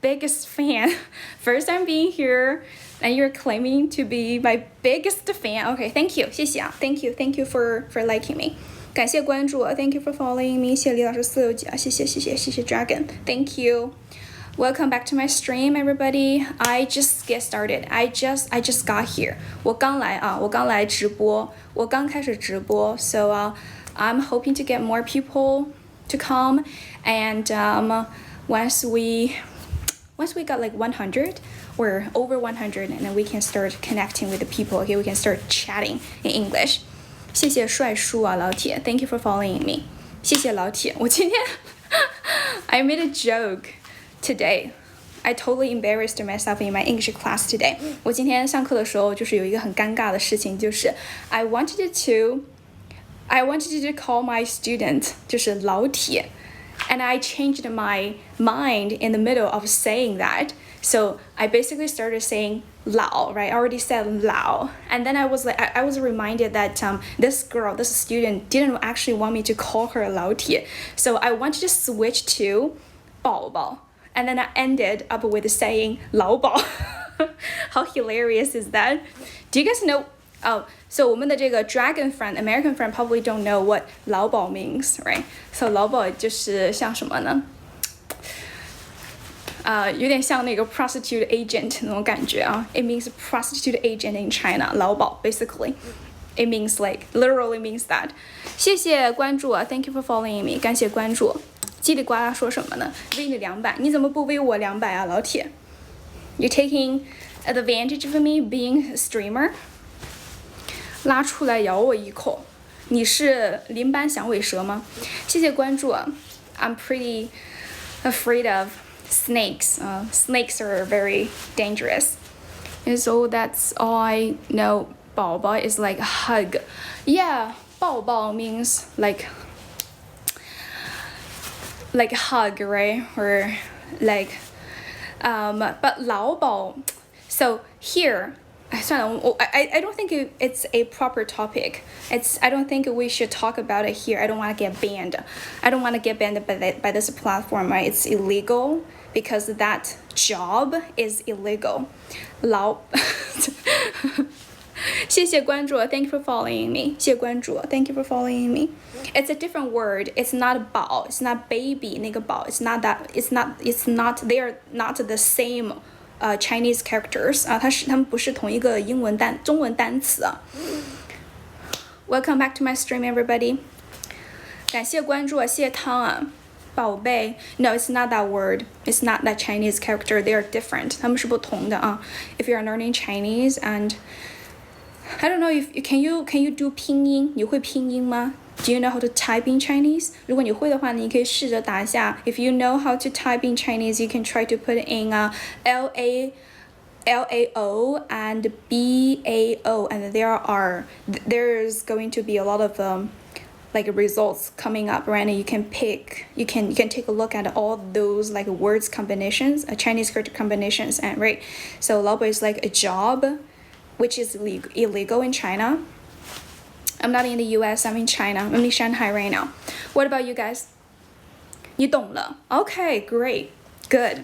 biggest fan. First time being here, and you're claiming to be my biggest fan. Okay, thank you, 谢谢啊 ，thank you for liking me. 感谢关注 ，thank you for following me. 谢谢李老师469啊，谢谢 Dragon, thank you. Welcome back to my stream, everybody. I just get started. I just got here. 我刚来直播，我刚开始直播 ，so I'm hoping to get more people to come, and once we got like 100 or over 100, and then we can start connecting with the people. Okay, we can start chatting in English. 谢谢帅叔啊，老铁 ，Thank you for following me. 谢谢老铁，我今天I made a joke today. I totally embarrassed myself in my English class today. 我今天上课的时候就是有一个很尴尬的事情，就是 I wanted to call my student 就是老铁 and I changed my mind in the middle of saying that. So I basically started saying 老, right? I already said 老, and then I was reminded that this student didn't actually want me to call her 老铁, so I wanted to switch to 宝宝, and then I ended up with saying 老宝. How hilarious is that? Do you guys know? Oh, so 我们的这个 Dragon friend, American friend probably don't know what 老宝 means, right? So 老宝就是像什么呢？有点像那个 prostitute agent 那种感觉啊。It means prostitute agent in China. 老鸨 basically. It means like literally means that. 谢谢关注啊 ，Thank you for following me. 感谢关注。叽里呱啦说什么呢？微你200，你怎么不微我200啊，老铁 ？You're taking advantage of me being a streamer. 拉出来咬我一口。你是邻班响尾蛇吗？谢谢关注啊。I'm pretty afraid of snakes. Snakes are very dangerous. And so that's all I know. 宝宝 is like hug. Yeah, 抱抱 means like hug, right? Or like but 老鸨. So here, I don't think it's a proper topic. I don't think we should talk about it here. I don't want to get banned. I don't want to get banned by this platform, right? It's illegal because that job is illegal. 老谢谢关注 Thank you for following me. 谢谢关注 Thank you for following me. It's a different word. It's not 宝 It's not baby 那个宝 It's not that. It's not. They are not the same. Chinese characters 啊，他们不是同一个中文单词啊。Welcome back to my stream, everybody. 感谢关注啊，谢谢汤啊，宝贝。No, it's not that word. It's not that Chinese character. They are different. 他们是不同的啊。If you are learning Chinese and I don't know if can you do 拼音？你会拼音吗？Do you know how to type in Chinese? 如果你会的话，你可以试着打一下。If you know how to type in Chinese, you can try to put in LAO and BAO, and there's going to be a lot of like results coming up, right? And you can take a look at all those like words combinations, Chinese character combinations, and right. So 老鸨 is like a job, which is illegal in China. I'm not in the US, I'm in China. I'm in Shanghai right now. What about you guys? 你懂了 Okay, great. Good.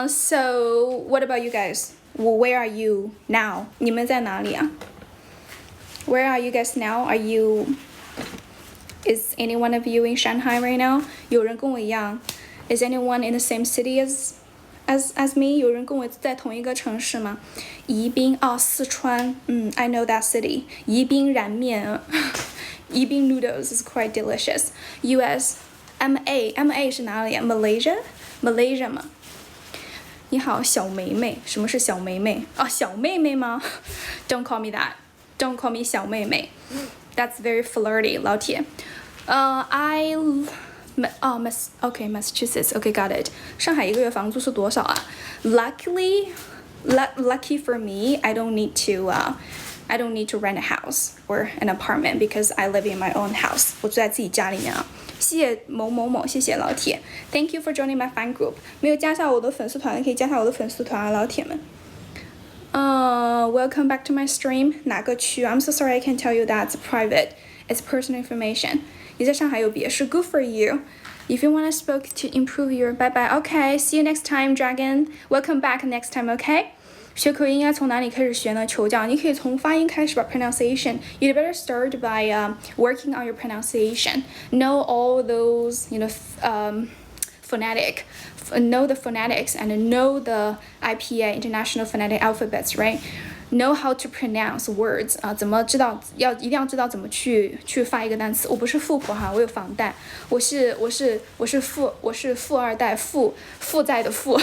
So what about you guys? Where are you now? 你们在哪里啊 Where are you guys now? Is any one of you in Shanghai right now? 有人跟我一样 Is anyone in the same city as me? 有人跟我在同一个城市吗？宜宾四川I know that city. 宜宾燃面宜宾 noodles is quite delicious. US MA 是哪里啊 Malaysia 吗？你好，小妹妹。什么是小妹妹？小妹妹吗 Don't call me that. Don't call me 小妹妹 That's very flirty, 老铁。Massachusetts. Okay, got it. 上海一个月房租是多少啊 Lucky for me, I don't need to rent a house or an apartment because I live in my own house. 我住在自己家里面啊。谢谢某某某，谢谢老铁。Thank you for joining my fan group. 没有加下我的粉丝团的可以加下我的粉丝团啊，老铁们。Welcome back to my stream. 哪个区 I'm so sorry I can't tell you that. It's private. It's personal information. 你在上海有别墅 Good for you. If you want to speak to improve your bye bye. Okay, see you next time, Dragon. Welcome back next time. Okay. 学口语应该从哪里开始学呢？求教，你可以从发音开始吧 ，pronunciation. You better start by working on your pronunciation. Know all those, phonetic. Know the phonetics and know the IPA, International Phonetic Alphabets, right? Know how to pronounce words 怎么知道一定要知道怎么去发一个单词。我不是富婆哈，我有房贷，我是富二代，负债的负。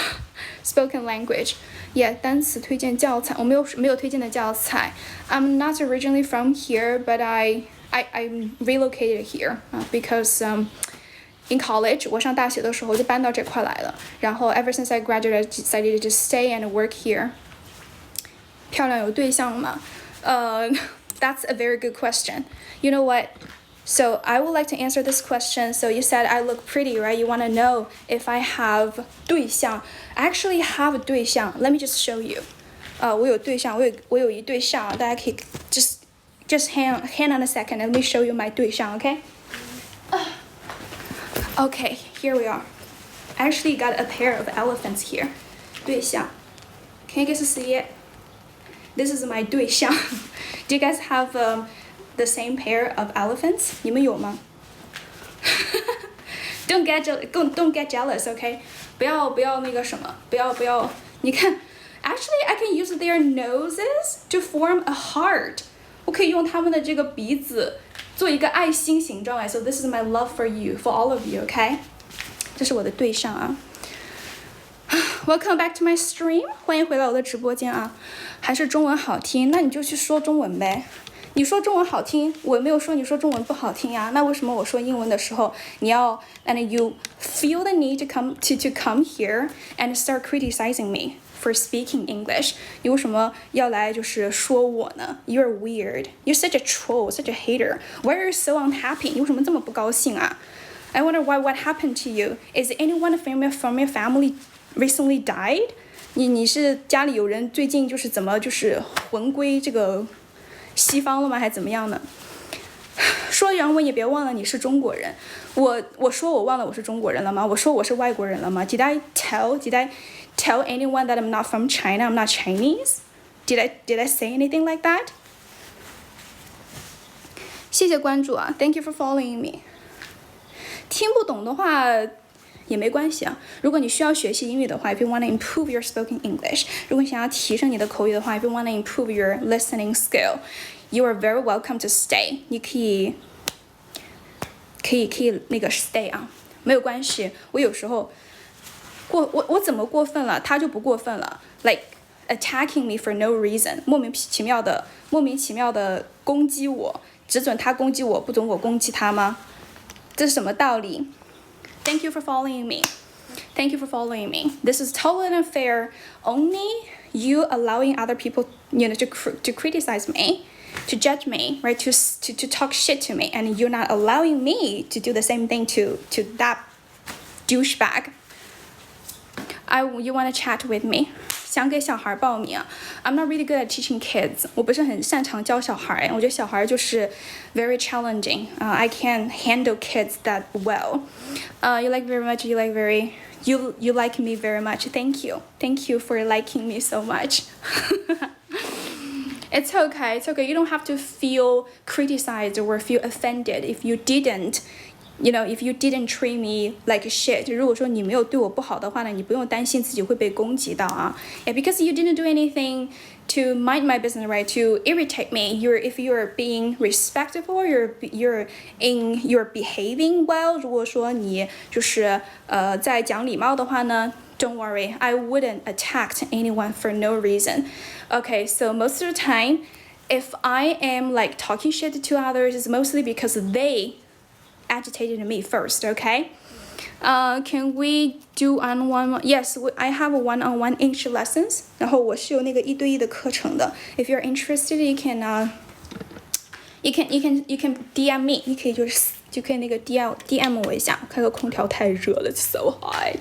Spoken language, yeah. 单词推荐教材，我没有推荐的教材。I'm not originally from here, but I relocated here because in college 我上大学的时候就搬到这块来了，然后 ever since I graduated, I decided to stay and work here. 漂亮有对象吗？That's a very good question. You know what? So I would like to answer this question. So you said I look pretty, right? You want to know if I have 对象. I actually have a 对象. Let me just show you. 我有对象，我有一对象，大家可以 just hang on a second. Let me show you my 对象, okay? Okay, here we are. I actually got a pair of elephants here. 对象. Can you guys see it? This is my 对象. Do you guys have the same pair of elephants? 你们有吗？ Don't get jealous, okay? 不要那个什么，不要。你看 ，actually I can use their noses to form a heart. 我可以用他们的这个鼻子做一个爱心形状哎。So this is my love for you, for all of you, okay? 这是我的对象啊。Welcome back to my stream. 欢迎回到我的直播间啊。还是中文好听，那你就去说中文呗。你说中文好听，我没有说你说中文不好听呀。那为什么我说英文的时候，你要 and you feel the need to come here and start criticizing me for speaking English？ 你为什么要来就是说我呢 ？You're weird. You're such a troll, such a hater. Why are you so unhappy？ 你为什么这么不高兴啊 ？I wonder what happened to you. Is anyone from your family recently died？ 你是家里有人最近就是怎么就是魂归这个西方了吗？还怎么样呢？说原文也别忘了你是中国人。我说我忘了我是中国人了吗？我说我是外国人了吗 ？Did I tell anyone that I'm not from China? I'm not Chinese? Did I say anything like that? 谢谢关注啊 ，Thank you for following me. 听不懂的话也没关系啊。如果你需要学习英语的话 ，if you want to improve your spoken English， 如果你想要提升你的口语的话 ，if you want to improve your listening skill， you are very welcome to stay。你可以那个 stay 啊，没有关系。我有时候我怎么过分了，他就不过分了 ，like attacking me for no reason， 莫名其妙的攻击我，只准他攻击我，不准我攻击他吗？这是什么道理？Thank you for following me. Thank you for following me. This is totally unfair. Only you allowing other people, to criticize me, to judge me, right? To talk shit to me, and you're not allowing me to do the same thing to that douchebag. You wanna chat with me? 想给小孩报名 I'm not really good at teaching kids. 我不是很擅长教小孩，我觉得小孩就是 very challenging. I can't handle kids that well. You like very much. You like me very much. Thank you. Thank you for liking me so much. It's okay. It's okay. You don't have to feel criticized or feel offended if you didn't treat me like shit. 如果说你没有对我不好的话呢，你不用担心自己会被攻击到啊。Yeah, because you didn't do anything to mind my business, right? To irritate me. If you're being respectful, you're behaving well. 如果说你就是在讲礼貌的话呢 ，don't worry, I wouldn't attack anyone for no reason. Okay, so most of the time, if I am like talking shit to others, it's mostly because they agitated me first, okay? Can we do on-one? Yes, I have a one-on-one English lessons. 然后我是有那个1对1的课程的。If you're interested, you can DM me. 你可以就可以那个 DM 我一下。我看个空调太热了 ，it's so hot.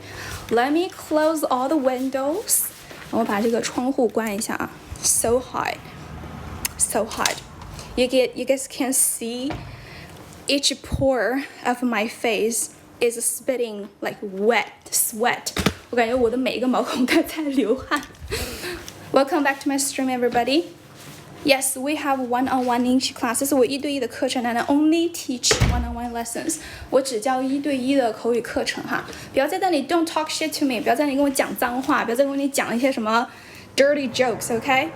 Let me close all the windows. 我把这个窗户关一下啊。So hot, so hot. You guys can see each pore of my face is spitting like wet sweat. 我感觉我的每一个毛孔都在流汗。Welcome back to my stream, everybody. Yes, we have one-on-one English classes. 我1对1的课程 and I only teach one-on-one lessons. 我只教1对1的口语课程哈。不要在那里 don't talk shit to me. 不要在那里跟我讲脏话，不要再跟我讲一些什么 dirty jokes, okay?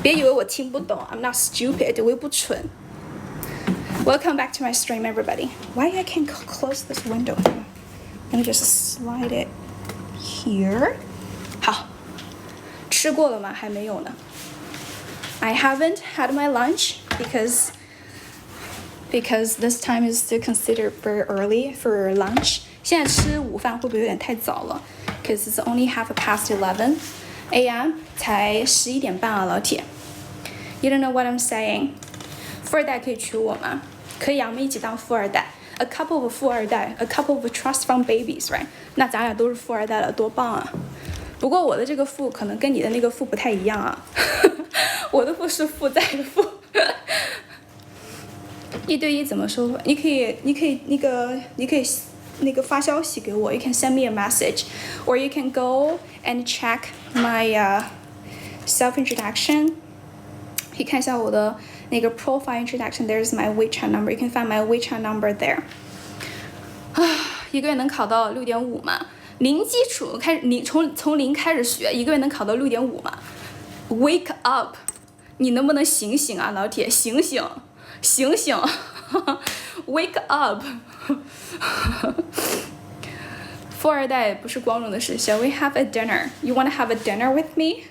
别以为我听不懂 I'm not stupid. 我又不蠢。Welcome back to my stream, everybody. Why I can't close this window? Let me just slide it here. 好，吃过了吗？还没有呢。I haven't had my lunch because this time is still considered very early for lunch. 现在吃午饭会不会有点太早了 ？Because it's only 11:30 a.m. 才11点半啊，老铁。You don't know what I'm saying. 富二代可以娶我吗？可以啊，我们一起当富二代。A couple of 富二代 ，a couple of trust fund babies, right? 那咱俩都是富二代了，多棒啊！不过我的这个富可能跟你的那个富不太一样啊。我的富是负债的富。1对1怎么说？你可以那个发消息给我。You can send me a message, or you can go and check my self introduction. 可以看一下我的那个 profile introduction. There's my WeChat number. You can find my WeChat number there. 一个月能考到6.5吗？零基础开始，从零开始学，一个月能考到6.5吗 ？Wake up！ 你能不能醒醒啊，老铁？醒醒，醒醒 ！Wake up！ 富二代不是光荣的事。Shall we have a dinner? You want to have a dinner with me?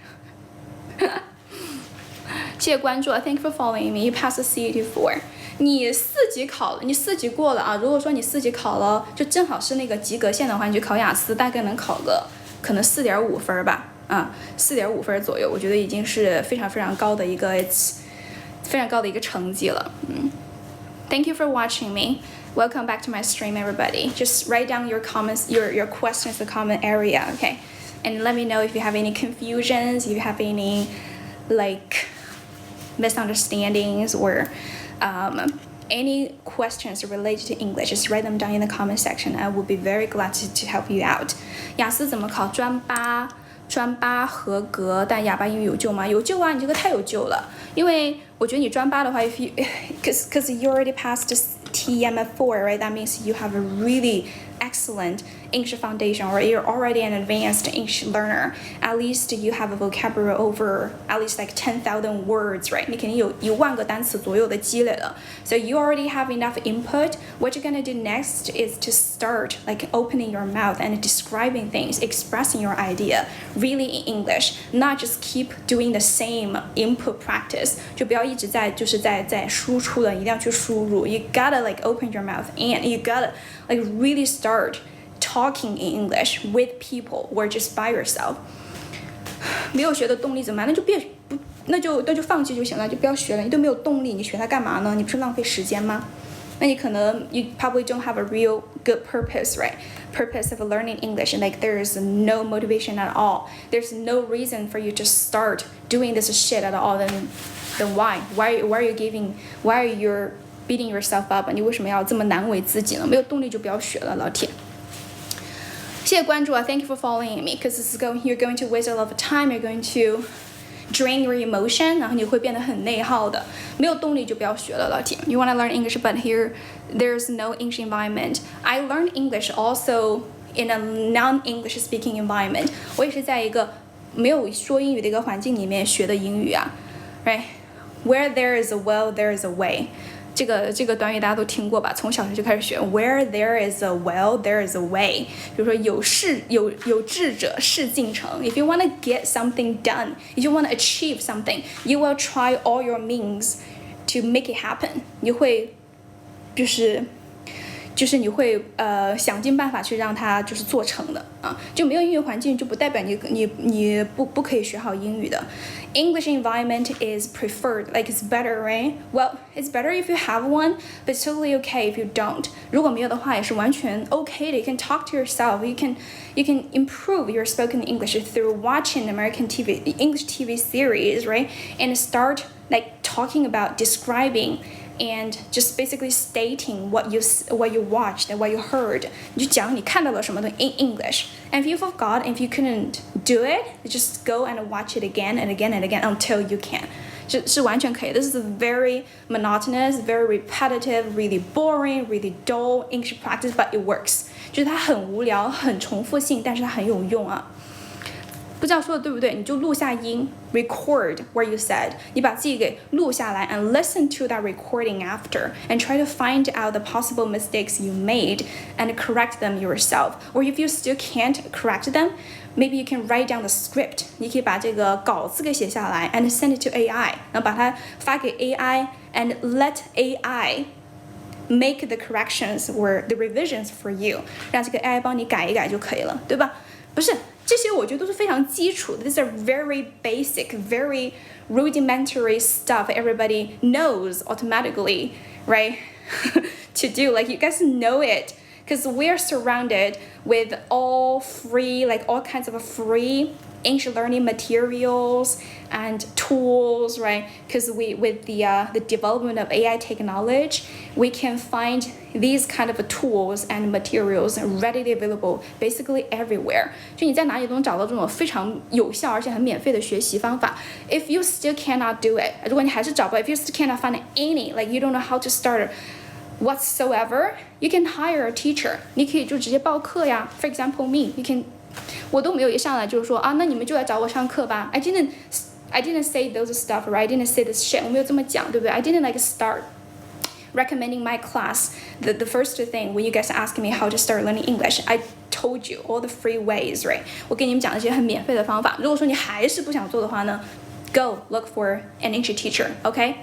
谢谢关注 ，Thank you for following me. You passed the CET4. 你4级考了，你4级过了啊。如果说你4级考了，就正好是那个及格线的话，你去考雅思，大概能考个可能4.5分吧，啊，4.5分左右，我觉得已经是非常非常高的一个非常高的一个成绩了。Thank you for watching me. Welcome back to my stream, everybody. Just write down your comments, your questions, the comment area, okay? And let me know if you have any confusions, if you have any like misunderstandings or any questions related to English, just write them down in the comment section. I will be very glad to help you out. 雅思怎么考？专八合格，但哑巴英语有救吗？有救啊！你这个太有救了。因为我觉得你专八的话 ，if you because you already passed TEM4, right? That means you have a really excellent English foundation, or you're already an advanced English learner. At least you have a vocabulary over at least like 10,000 words, right? 你肯定有10000个单词左右的积累了。So you already have enough input. What you're gonna do next is to start like opening your mouth and describing things, expressing your idea really in English, not just keep doing the same input practice. 就不要一直在输出了，一定要去输入。You gotta like open your mouth and you gotta like really start talking in English with people or just by yourself. 没有学的动力怎么办？那就放弃就行了，就不要学了。你都没有动力，你学它干嘛呢？你不是浪费时间吗？那你可能 you probably don't have a real good purpose, right? Purpose of learning English, and like there's no motivation at all. There's no reason for you to start doing this shit at all. Then why? Why are you beating yourself up? 你为什么要这么难为自己呢？没有动力就不要学了，老铁。谢谢关注啊 ！Thank you for following me, because you're going to waste a lot of time. You're going to drain your emotion, 然后你会变得很内耗的。没有动力就不要学了，老铁。You want to learn English, but here there's no English environment. I learned English also in a non-English speaking environment. 我也是在一个没有说英语的一个环境里面学的英语啊 ，right? Where there is a will, there is a way. 这个短语大家都听过吧？从小学就开始学。Where there is a will, there is a way. 比如说有志者事竟成。If you want to get something done, if you want to achieve something, you will try all your means to make it happen. 你会就是你会想尽办法去让它就是做成的啊，就没有英语环境就不代表你不可以学好英语的。English environment is preferred, like it's better, right? Well, it's better if you have one, but it's totally okay if you don't. 如果没有的话也是完全 okay 的。You can talk to yourself. You can improve your spoken English through watching American English TV series, right? And start like talking about describing and just basically stating what you watched and what you heard. 你就讲你看到了什么东西 in English. And if you forgot, if you couldn't do it, just go and watch it again and again and again until you can. 是完全可以。This is a very monotonous, very repetitive, really boring, really dull English practice, but it works. 就是它很无聊，很重复性，但是它很有用啊。不知道说的对不对？你就录下音 ，record what you said， 你把自己给录下来 ，and listen to that recording after, and try to find out the possible mistakes you made and correct them yourself. Or if you still can't correct them, maybe you can write down the script. 你可以把这个稿子给写下来 and send it to AI， 然后把它发给 AI and let AI make the corrections or the revisions for you， 让这个 AI 帮你改一改就可以了，对吧？不是。这些我觉得都是非常基础的 These are very basic, very rudimentary stuff everybody knows automatically, right? To do, like you guys know it. Because we're surrounded with all kinds of free English learning materials and tools, right? Because with the development of AI technology, we can find these kind of tools and materials readily available basically everywhere. 就你在哪里都能找到这种非常有效而且很免费的学习方法。If you still cannot do it, 如果你还是找不到 if you still cannot find any, like you don't know how to start whatsoever, you can hire a teacher. 你可以就直接报课呀。For example, me, you can. 我都没有一上来就是说啊，那你们就来找我上课吧。I didn't say those stuff, right? I didn't say this shit. 我没有这么讲，对不对？ I didn't start recommending my class. The first thing when you guys ask me how to start learning English, I told you all the free ways, right? 我给你们讲一些很免费的方法。如果说你还是不想做的话呢 ，go look for an English teacher, okay?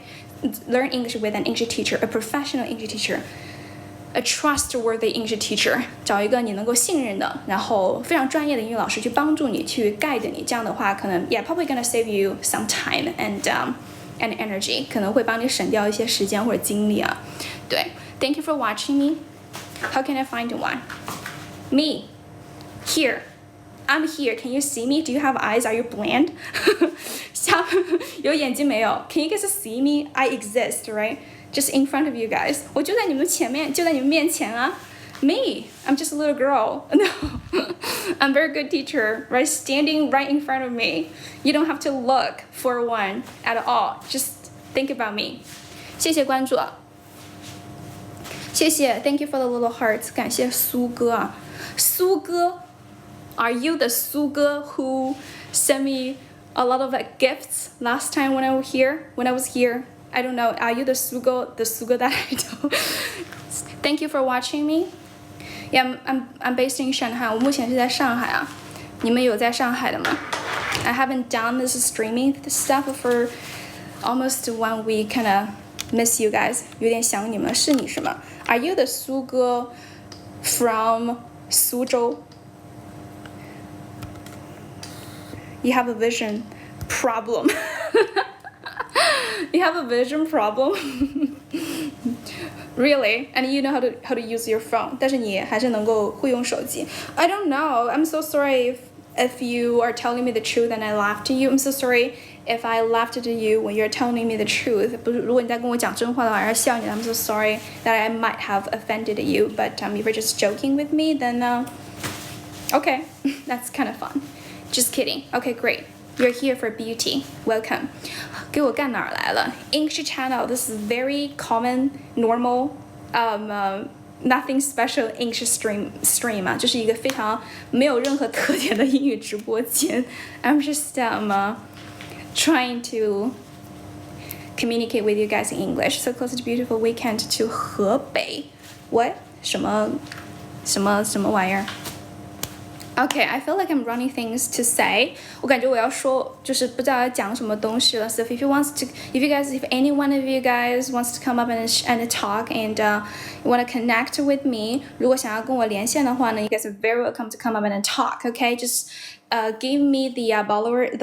Learn English with an English teacher, a professional English teacher.A trustworthy English teacher， 找一个你能够信任的，然后非常专业的英语老师去帮助你，去 guide 你。这样的话，可能 probably gonna save you some time and energy， 可能会帮你省掉一些时间或者精力啊。对 ，Thank you for watching me. How can I find one? Me, here. I'm here. Can you see me? Do you have eyes? Are you blind? 有眼睛没有 ？Can you guys see me? I exist, right?Just in front of you guys. 我就在你们前面，就在你们面前啊。Me, I'm just a little girl. No, I'm a very good teacher, right? Standing right in front of me. You don't have to look for one at all. Just think about me. 谢谢关注，谢谢 Thank you for the little hearts. 感谢苏哥啊，苏哥 ，Are you the 苏哥 who sent me a lot of gifts last time when I was here?I don't know. Are you the sugo that I do? Thank you for watching me. Yeah, I'm based in Shanghai. 我目前是在上海啊。你们有在上海的吗 I haven't done this streaming stuff for almost 1 week. Kinda miss you guys. 有点想你们。是你是吗 Are you the 苏哥 from 苏州? You have a vision problem. You have a vision problem? Really? And you know how to use your phone? 但是你还是能够会用手机 I don't know. I'm so sorry if you are telling me the truth and I laughed at you. I'm so sorry if I laughed at you when you're telling me the truth. 不是，如果你在跟我讲真话的话，而笑你 I'm so sorry that I might have offended you. But if you're just joking with me, then okay, that's kind of fun. Just kidding. Okay, great. You're here for beauty. Welcome. 给我干哪儿来了 English channel. This is very common, normal, nothing special English stream 啊，就是一个非常没有任何特点的英语直播间。I'm just trying to communicate with you guys in English. So close to beautiful weekend to 河北 What? 什么玩意儿Okay, I feel like I'm running things to say. 我感觉我要说，就是不知道要讲什么东西了。So if any one of you guys wants to come up and talk and you want to connect with me, 如果想要跟我连线的话呢 you guys are very welcome to come up and talk. Okay, just give me the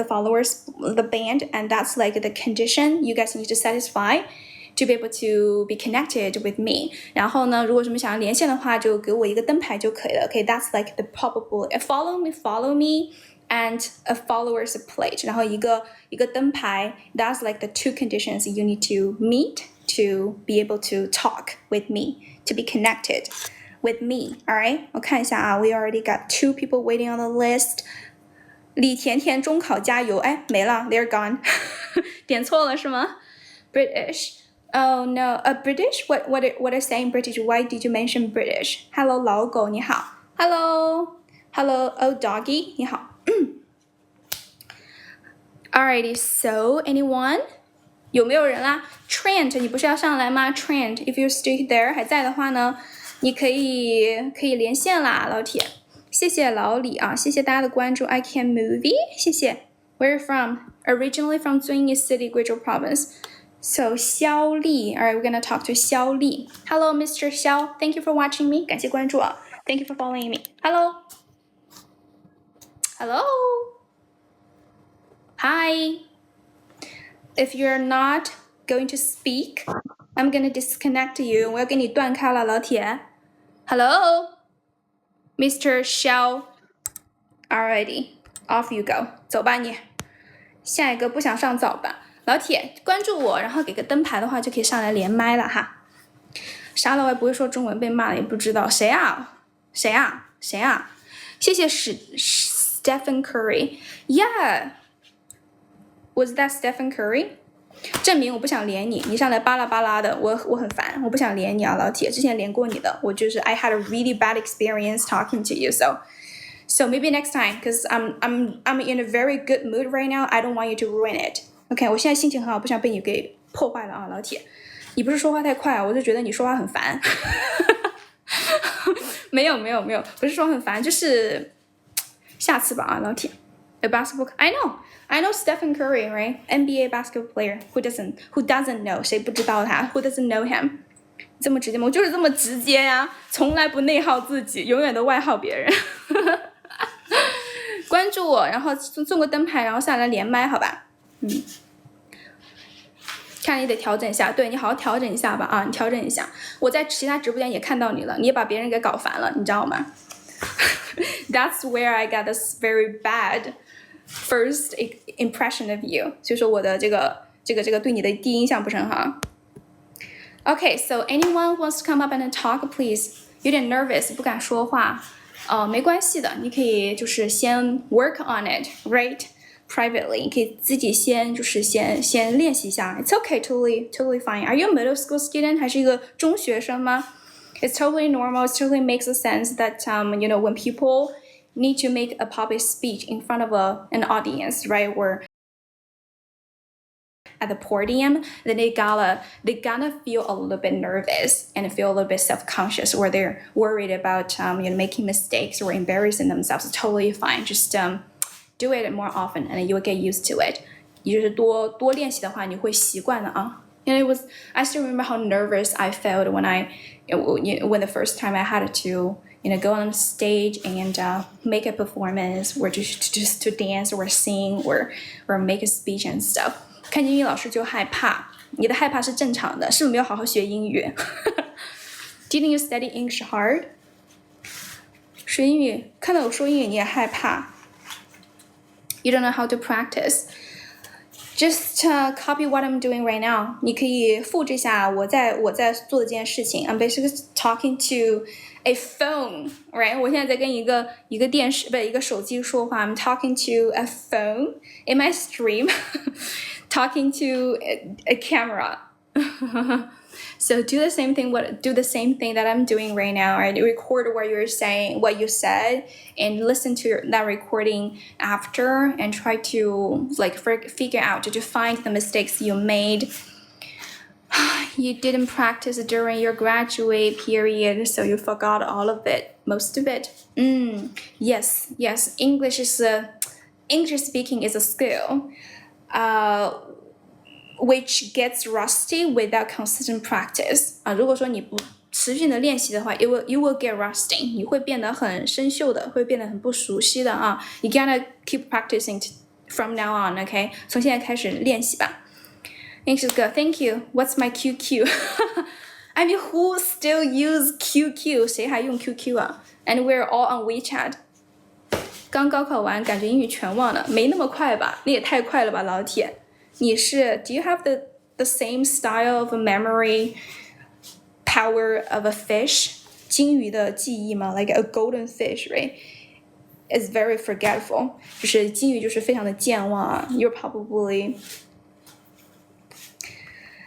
followers, the band, and that's like the condition you guys need to satisfy.To be able to be connected with me. 然后呢，如果什么想要连线的话，就给我一个灯牌就可以了。Okay, that's like the probable. Follow me, and a followers plate. 然后一个灯牌 That's like the 2 conditions you need to meet to be able to talk with me, to be connected with me. All right? 我看一下啊 we already got 2 people waiting on the list. 李甜甜中考加油，哎，没了 they're gone. 点错了是吗 British.Oh no, British? What is saying British? Why did you mention British? Hello, 老狗你好 Hello, oh doggy 你好Alrighty, so anyone? 有没有人啦 Trent, 你不是要上来吗 Trent, if you're still there 还在的话呢，你可以连线啦，老铁。谢谢老李啊，谢谢大家的关注 I Can Movie, 谢谢 Where are you from? Originally from Zunyi City, Guizhou Province.So, 肖丽 Alright, we're gonna talk to 肖丽 Hello, Mr. 肖 Thank you for watching me 感谢关注啊 Thank you for following me Hello Hello Hi If you're not going to speak I'm gonna disconnect you 我要跟你断开了老铁 Hello Mr. 肖 Alrighty Off you go 走吧你下一个不想上早吧老铁关注我然后给个灯牌的话就可以上来连麦了哈啥了我也不会说中文被骂了也不知道谁啊谢谢Stephen Curry Yeah Was that Stephen Curry 证明我不想连你上来巴拉巴拉的我很烦我不想连你啊老铁之前连过你的我就是 I had a really bad experience talking to you so maybe next time because I'm in a very good mood right now I don't want you to ruin it OK 我现在心情很好不想被你给破坏了啊老铁你不是说话太快我就觉得你说话很烦没有不是说很烦就是下次吧啊老铁 A basketball I know Stephen Curry right NBA basketball player who doesn't know 谁不知道他 who doesn't know him 这么直接吗我就是这么直接呀从来不内耗自己永远都外耗别人关注我然后送个灯牌然后下来连麦好吧看你得调整一下对你好好调整一下吧啊你调整一下我在其他直播间也看到你了你也把别人给搞烦了你知道吗That's where I got this very bad first impression of you 所以说我的这个对你的第一印象不是很好 Okay, so anyone wants to come up and talk, please 有点 nervous 不敢说话没关系的你可以就是先 work on it, right? Privately 你可以自己先练习一下 It's okay, totally fine Are you a middle school student? 还是一个中学生吗It's totally normal. It totally makes a sense that, when people need to make a public speech in front of an audience, right, or at the podium, then they gonna feel a little bit nervous and feel a little bit self-conscious, or they're worried about, making mistakes or embarrassing themselves. It's totally fine. Just do it more often, and you will get used to it. 也就是多练习的话，你会习惯的啊。And I still remember how nervous I felt when the first time I had to, go on stage and make a performance, or just to dance or sing or make a speech and stuff. 看见英语老师就害怕，你的害怕是正常的，是不是没有好好学英语？Didn't you study English hard? 学英语，看到我说英语你也害怕。You don't know how to practice.Just copy what I'm doing right now. 你可以复制一下我在做的这件事情。I'm basically talking to a phone, right? 我现在在跟一个电视不是一个手机说話。I'm talking to a phone in my stream, talking to a camera. So do the same thing that I'm doing right now, right? Record what you're saying, what you said, and listen to that recording after, and try to figure out to find the mistakes you made. You didn't practice during your graduate period, so you forgot all of it, most of it. Yes. English speaking is a skill. Which gets rusty without consistent practice 如果说你不持续的练习的话 you will get rusty 你会变得很生锈的会变得很不熟悉的啊 You gotta keep practicing from now on, okay? 从现在开始练习吧 English is good, thank you What's my QQ? I mean, who still use QQ? 谁还用 QQ 啊 And we're all on WeChat 刚高考完感觉英语全忘了没那么快吧你也太快了吧老铁你是 Do you have the the same style of memory power of a fish. 金鱼的记忆嘛 like a golden fish, right? Is very forgetful. 就是金鱼就是非常的健忘啊 You're probably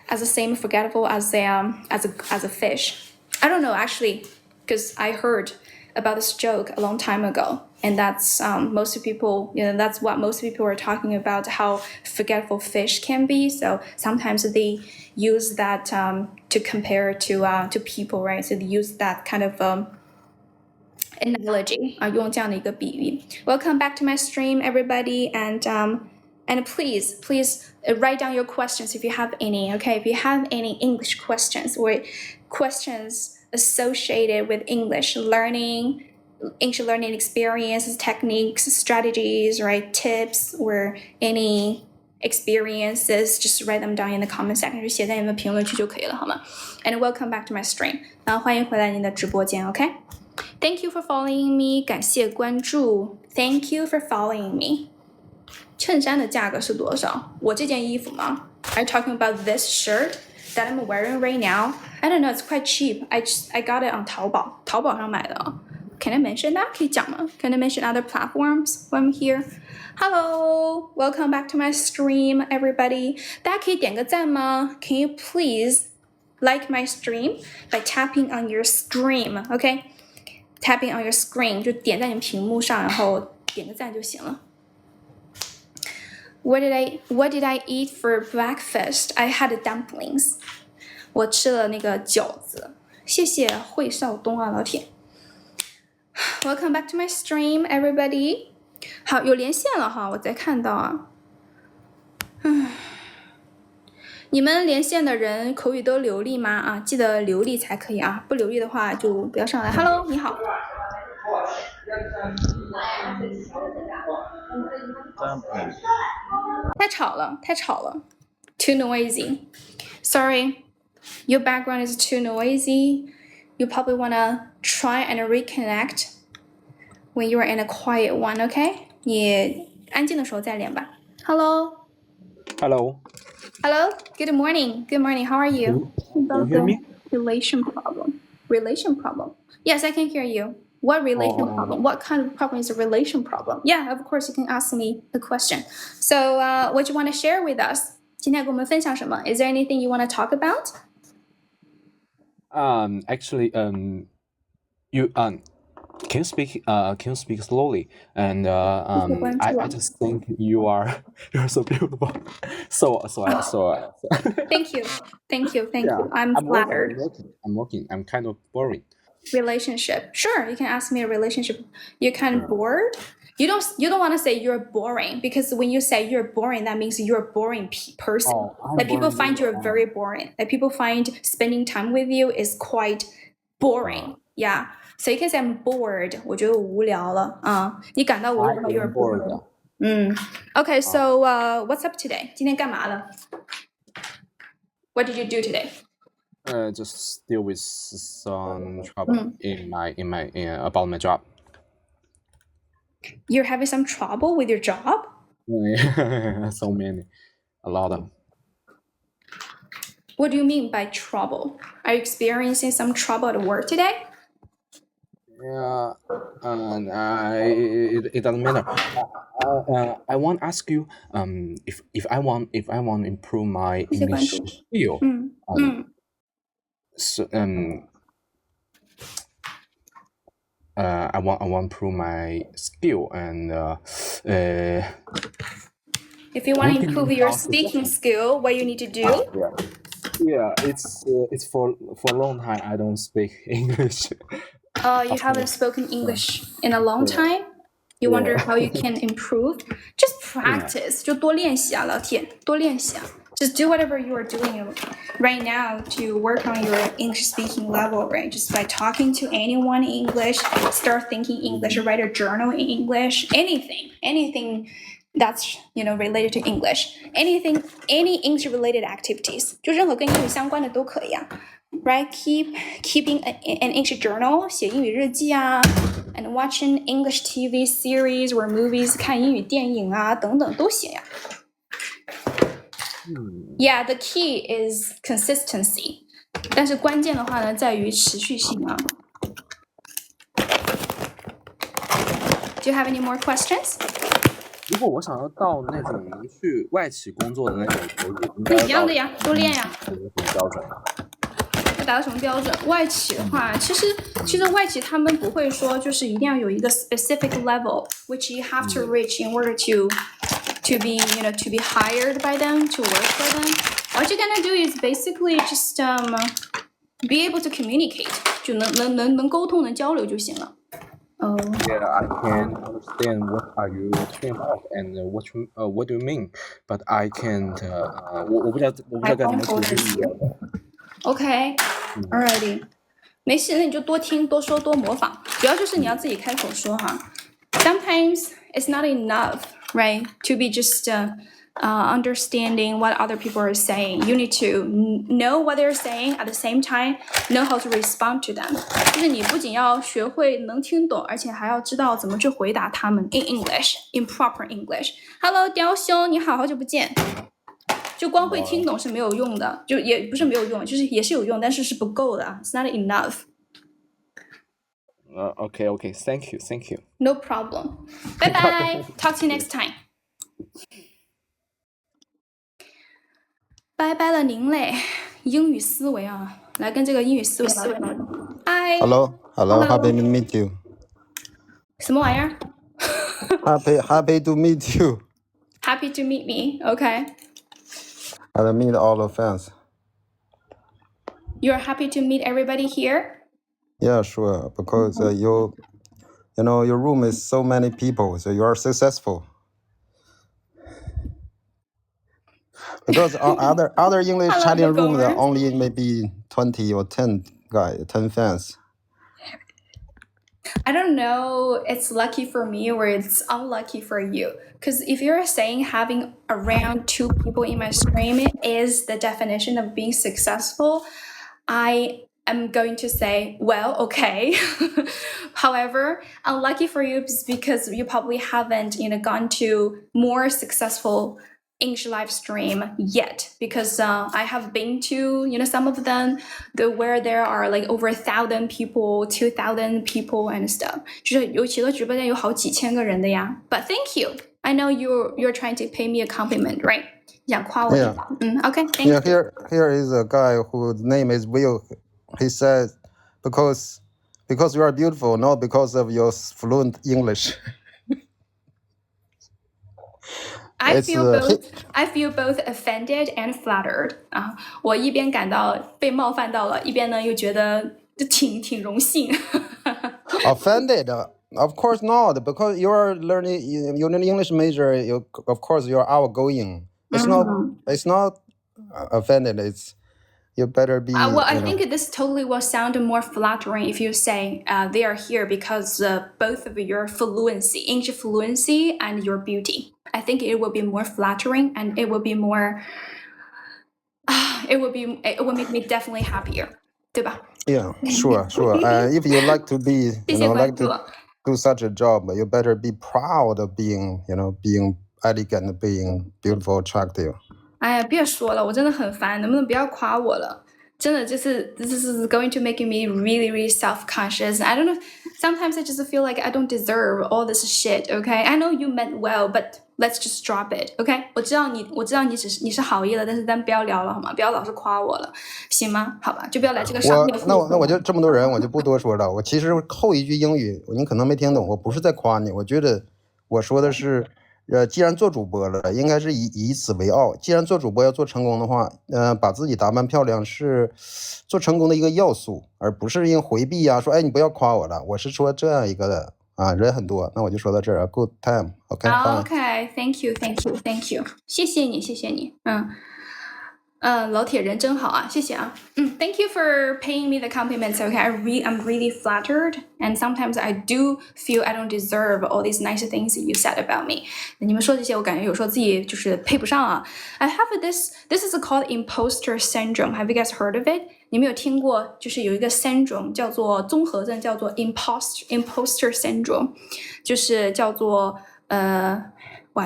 as the same forgettable as a fish. I don't know actually, because I heard about this joke a long time ago, and that's most people, that's what most people are talking about, how forgetful fish can be. So sometimes they use that to compare to people, right? So they use that kind of analogy 用这样的一个比喻 Welcome back to my stream, everybody, and please write down your questions if you have any, okay? If you have any English questions or questions associated with English learning experiences, techniques, strategies, right? Tips or any experiences, just write them down in the comment section 就写在你们评论区就可以了好吗 And welcome back to my stream 然后欢迎回来您的直播间 OK Thank you for following me 感谢关注 Thank you for following me 衬衫的价格是多少我这件衣服吗 Are you talking about this shirt that I'm wearing right now? I don't know, it's quite cheap. I got it on 淘宝上买的 Can I mention that? 可以讲吗 Can I mention other platforms when I'm here? Hello, welcome back to my stream, everybody. 大家可以点个赞吗 Can you please like my stream by tapping on your stream, okay? Tapping on your screen 就点在你屏幕上然后点个赞就行了 What did I eat for breakfast? I had dumplings. 我吃了那个饺子谢谢惠少东啊老铁 Welcome back to my stream, everybody. 好有连线了哈我才看到啊你们连线的人口语都流利吗啊记得流利才可以啊不流利的话就不要上来 Hello 你好太吵了 Too noisy Sorry Your background is too noisy You probably want to try and reconnect when you are in a quiet one, okay? 你安静的时候再连吧 Hello Hello. Hello, good morning. Good morning. How are you? Can you hear me? Relation problem. Yes, I can hear you. What relation problem? What kind of problem is a relation problem? Yeah, of course you can ask me the question. So, what you want to share with us? 今天跟我们分享什么 Is there anything you want to talk about? Actually, you can you speak slowly? And I just think you're so beautiful. So Thank you. Yeah, I'm flattered. I'm working. I'm kind of boring. Relationship. Sure, you can ask me a relationship. You're kind of bored. You don't want to say you're boring because when you say you're boring, that means you're a boring person. That people find you're very boring. That people find spending time with you is quite boring. Yeah. So you can say I'm bored. 我觉得我无聊了啊。你感到无聊了 you're bored. Okay, so what's up today? 今天干嘛了 What did you do today? Just deal with some trouble about my job. You're having some trouble with your job? So many, a lot of. What do you mean by trouble? Are you experiencing some trouble at work today? Yeah, and it doesn't matter. I want to ask you, if I want to improve my English skill, so I want to improve my skill and If you want to improve your speaking skill, what you need to do? Yeah, it's for a long time I don't speak English. You haven't spoken English in a long time? You wonder how you can improve? Just practice. 就多练习啊，老铁，多练习啊。Just do whatever you are doing right now to work on your English speaking level, right? Just by talking to anyone in English, start thinking English, or write a journal in English, anything that's related to English, any English related activities, 就任何跟英语相关的都可以啊。Right? Keeping an English journal, 写英语日记啊 and watching English TV series or movies, 看英语电影啊等等都行呀。Yeah, the key is consistency. 但是关键的话呢，在于持续性啊。Do you have any more questions? 如果我想要到那种能去外企工作的那种口语，那一样的呀，多练呀。有什么标准啊？要达到什么标准？外企的话，其实外企他们不会说就是一定要有一个 specific level which you have to reach in order to be to be hired by them, to work for them. What you're gonna do is basically just be able to communicate， 就能沟通能交流就行了。Yeah, I can understand what are you talking about and what do you mean, but I can't. 我不知道该怎么去理解。OK, alrighty. 没事，那你就多听、多说、多模仿，主要就是你要自己开口说哈。Sometimes it's not enough, right, to be just understanding what other people are saying. You need to know what they're saying at the same time, know how to respond to them. 就是你不仅要学会能听懂，而且还要知道怎么去回答他们 in English, in proper English. Hello, 雕兄，你好，好久不见。就光会听懂是没有用的，就也不是没有用，就是也是有用，但是是不够的。It's not enough. Okay. Thank you. No problem. Bye bye. Talk to you next time. 拜拜了您嘞，英语思维啊，来跟这个英语思维。Hi. Hello. Happy to meet you. 什么玩意儿？Happy to meet you. Happy to meet me. Okay. And meet all the fans. You're happy to meet everybody here? Yeah, sure. Because your room is so many people, so you are successful. Because other English chatting room, there only maybe 20 or 10 fans. I don't know it's lucky for me or it's unlucky for you. Because if you're saying having around 2 people in my stream is the definition of being successful, I am going to say, well, okay. However, unlucky for you is because you probably haven't gone to more successful English live stream yet, because I have been to some of them where there are like over 1,000 people, 2,000 people and stuff. 就是有几个直播间有好几千个人的呀。But thank you. I know you're trying to pay me a compliment, right? 想夸我一下。Okay. Thank you. Here is a guy whose name is Will. He said, because you are beautiful, not because of your fluent English. I feel both offended and flattered 啊，我一边感到被冒犯到了，一边呢又觉得挺荣幸。Offended? Of course not, because you are learning. You're an English major. Of course, you are outgoing. It's not offended. It's you better be. Well, I think this totally will sound more flattering if you say they are here because both of your fluency, English fluency, and your beauty. I think it will be more flattering, and it will be more. It will make me definitely happier, 对吧？ Yeah, sure. If you like to be, like to do such a job, you better be proud of being elegant, being beautiful, attractive. 哎呀，别说了，我真的很烦，能不能不要夸我了？真的就是 this is going to make me really, really self-conscious. I don't know. Sometimes I just feel like I don't deserve all this shit. Okay, I know you meant well, but let's just drop it. Okay, 我知道你是好意了，但是咱不要聊了好吗？不要老是夸我了，行吗？好吧，就不要来这个商业。那我就这么多人，我就不多说了。我其实后一句英语你可能没听懂，我不是在夸你，我觉得我说的是。既然做主播了，应该是以此为傲。既然做主播要做成功的话，把自己打扮漂亮是做成功的一个要素，而不是因为回避啊，说哎你不要夸我了。我是说这样一个的啊，人很多，那我就说到这儿。Good time, OK. OK, thank you. 谢谢你。老铁人真好啊，谢谢啊。Thank you for paying me the compliments. Okay, I'm really flattered, and sometimes I do feel I don't deserve all these nice things you said about me. 你们说这些，我感觉有时候自己就是配不上啊。I have this is called imposter syndrome. Have you guys heard of it? 你们有听过？就是有一个 syndrome 叫做综合症，叫做 imposter syndrome， 就是叫做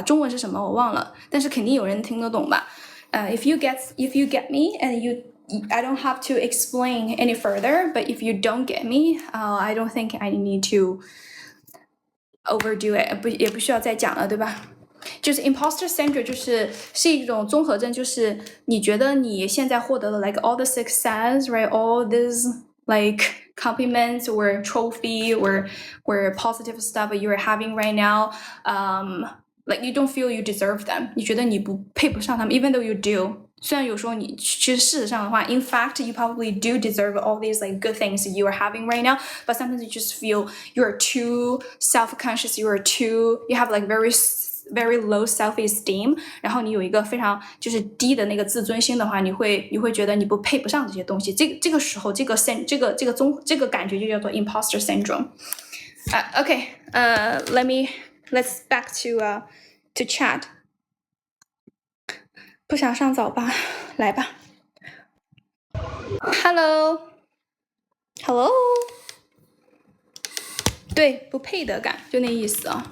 中文是什么我忘了，但是肯定有人听得懂吧。if you get me and I don't have to explain any further, but if you don't get me, I don't think I need to overdo it， 也不需要再讲了，对吧？就是 imposter syndrome 是一种综合症，就是你觉得你现在获得了 like all the success, right? All this like compliments or trophy or positive stuff you're having right now, like you don't feel you deserve them. 你觉得你配不上他们 even though you do. 虽然有时候你其实事实上的话 in fact you probably do deserve all these like good things you are having right now, but sometimes you just feel you're too self-conscious, you have like very low self-esteem, 然后你有一个非常就是低的那个自尊心的话，你会觉得你配不上这些东西，这个时候这个感觉就叫做 imposter syndrome. Okay, let's back to chat. 不想上早八，来吧。Hello， 对，不配得感，就那意思啊。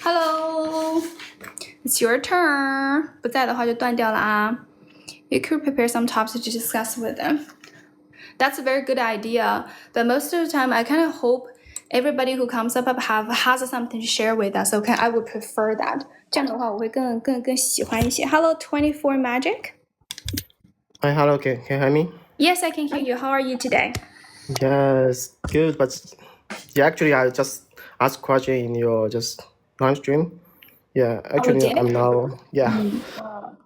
Hello, it's your turn. 不在的话就断掉了啊。You could prepare some topics to discuss with them. That's a very good idea, but most of the time I kind of hope everybody who comes up has something to share with us. Okay, I would prefer that. 这样的话我会更喜欢一些。Hello, 24 Magic. Hi, hello, can you hear me? Yes, I can hear you. How are you today? Yes, good, but yeah, actually, I just asked a question in your just live stream. Yeah, actually, did? I'm now,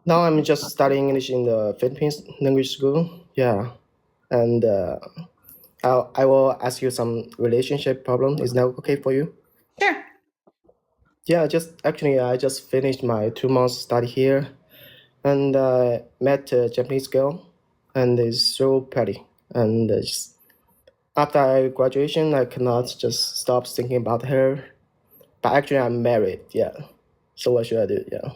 now I'm just studying English in the Philippines language school. Yeah, and I will ask you some relationship problem. Is that okay for you? Sure. Yeah, I just finished my 2 months study here, and met a Japanese girl, and is so pretty. And just after graduation, I cannot just stop thinking about her. But actually, I'm married. Yeah. So what should I do? Yeah.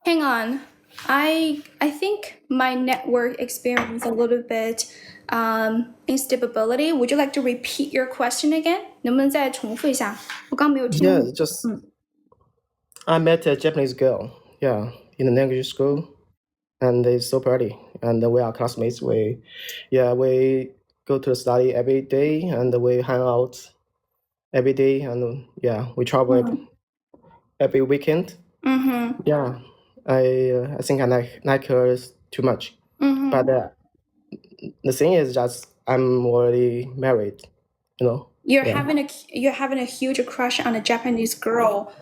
Hang on. I think my network experienced a little bit instability. Would you like to repeat your question again? 能不能再重复一下？我刚没有听。 Yeah, just I met a Japanese girl. Yeah, in the language school, and it's so pretty. And we are classmates. We go to study every day, and we hang out every day, and we travel every weekend. Mm-hmm. Yeah, I think I like her too much. Mm-hmm. But the thing is just I'm already married, you know. You're having a huge crush on a Japanese girl,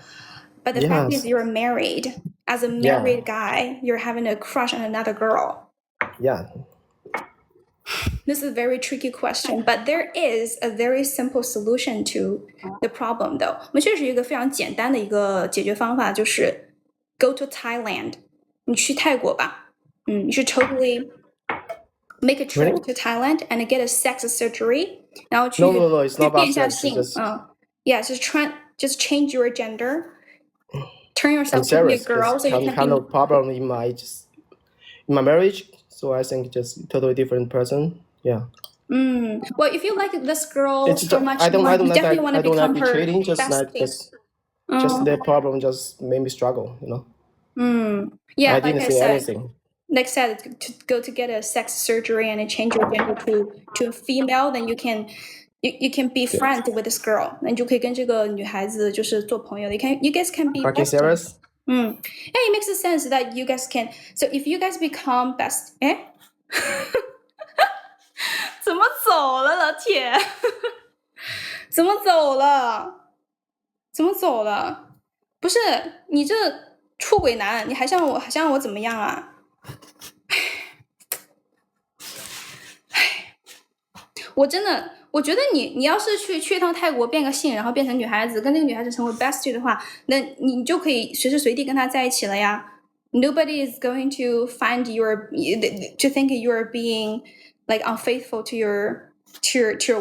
but the fact is you're married. As a married guy, you're having a crush on another girl. Yeah. This is a very tricky question, but there is a very simple solution to the problem, though. 我们确实有一个非常简单的一个解决方法，就是 go to Thailand. 你去泰国吧。you should totally make a trip to Thailand and get a sex surgery. 然后去 No, it's not about 变一下 sex. 性。 Yeah, just change your gender. Turn I'm yourself to be a serious. girl, so you Some can kind be. of problem in my marriage. So I think just totally different person. Yeah. Well, if you like this girl It's so much I don't more, you like definitely want to become be her cheating. Just bestie. their problem just made me struggle. You know. Yeah, I didn't say anything. Like I said, to go to get a sex surgery and change your gender to a female, then you can be friends with this girl. 那你就可以跟这个女孩子就是做朋友。You guys can be Fucking besties. serious? Yeah, it makes sense that you guys can. So if you guys become best, 怎么走了，老铁？怎么走了？不是你这出轨男，你还想让我怎么样啊？我觉得你要是去一趟泰国变个性，然后变成女孩子，跟那个女孩子成为 bestie 的话，那你就可以随时随地跟她在一起了呀。Nobody is going to find to think you are being like unfaithful to your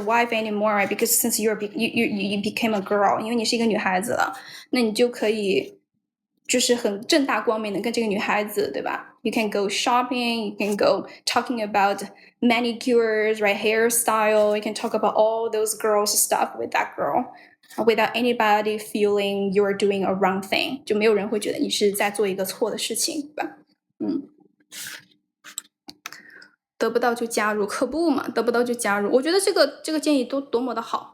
wife anymore, right? Because since you became a girl, 因为你是一个女孩子了，那你就可以就是很正大光明的跟这个女孩子，对吧 ？You can go shopping, you can go talking about manicures, right, hairstyle. You can talk about all those girls stuff with that girl, without anybody feeling you're doing a wrong thing. 就没有人会觉得你是在做一个错的事情，对吧？得不到就加入，可不嘛，得不到就加入。我觉得这个建议多么的好。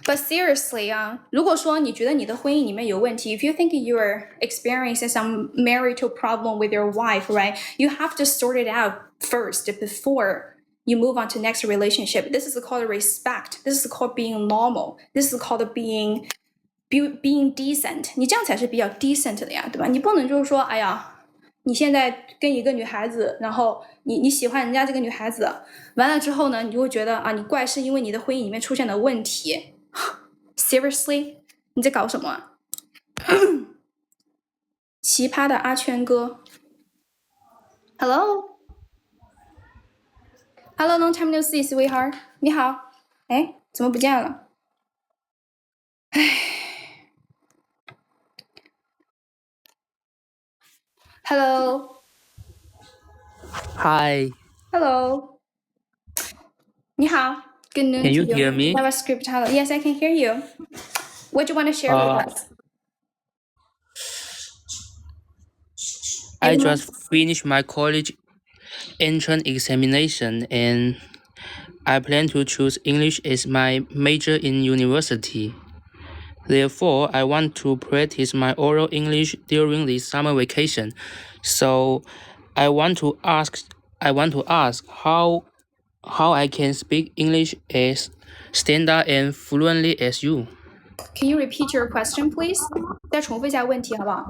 But seriously 啊，如果说你觉得你的婚姻里面有问题 ，if you think you're experiencing some marital problem with your wife, right? You have to sort it out first before you move on to next relationship. This is called respect. This is called being normal. This is called being decent. 你这样才是比较 decent 的呀，对吧？你不能就是说，哎呀，你现在跟一个女孩子，然后你喜欢人家这个女孩子，完了之后呢，你就会觉得啊，你怪是因为你的婚姻里面出现了问题。Seriously， 你在搞什么啊？奇葩的阿圈哥 ，Hello， Hello, long time no see, sweetheart. 你好，哎，怎么不见了？哎 ，Hello, Hi, hello. 你好 ，Good noon can to you hear me? JavaScript, hello. Yes, I can hear you. What do you want to share with us? I Anyone? just finished my college entrance examination and I plan to choose English as my major in university. Therefore, I want to practice my oral English during this summer vacation. So, I want to ask how I can speak English as standard and fluently as you. Can you repeat your question, please? 再重复一下问题好不好？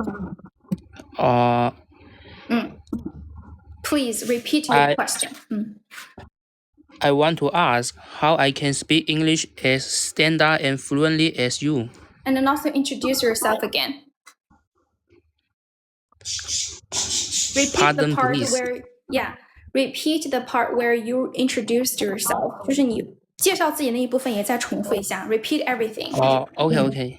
Please repeat your question. I want to ask how I can speak English as standard and fluently as you. And then also introduce yourself again. Repeat Pardon, the part please. repeat the part where you introduced yourself. 就是你介绍自己那一部分也再重复一下。Repeat everything. Okay.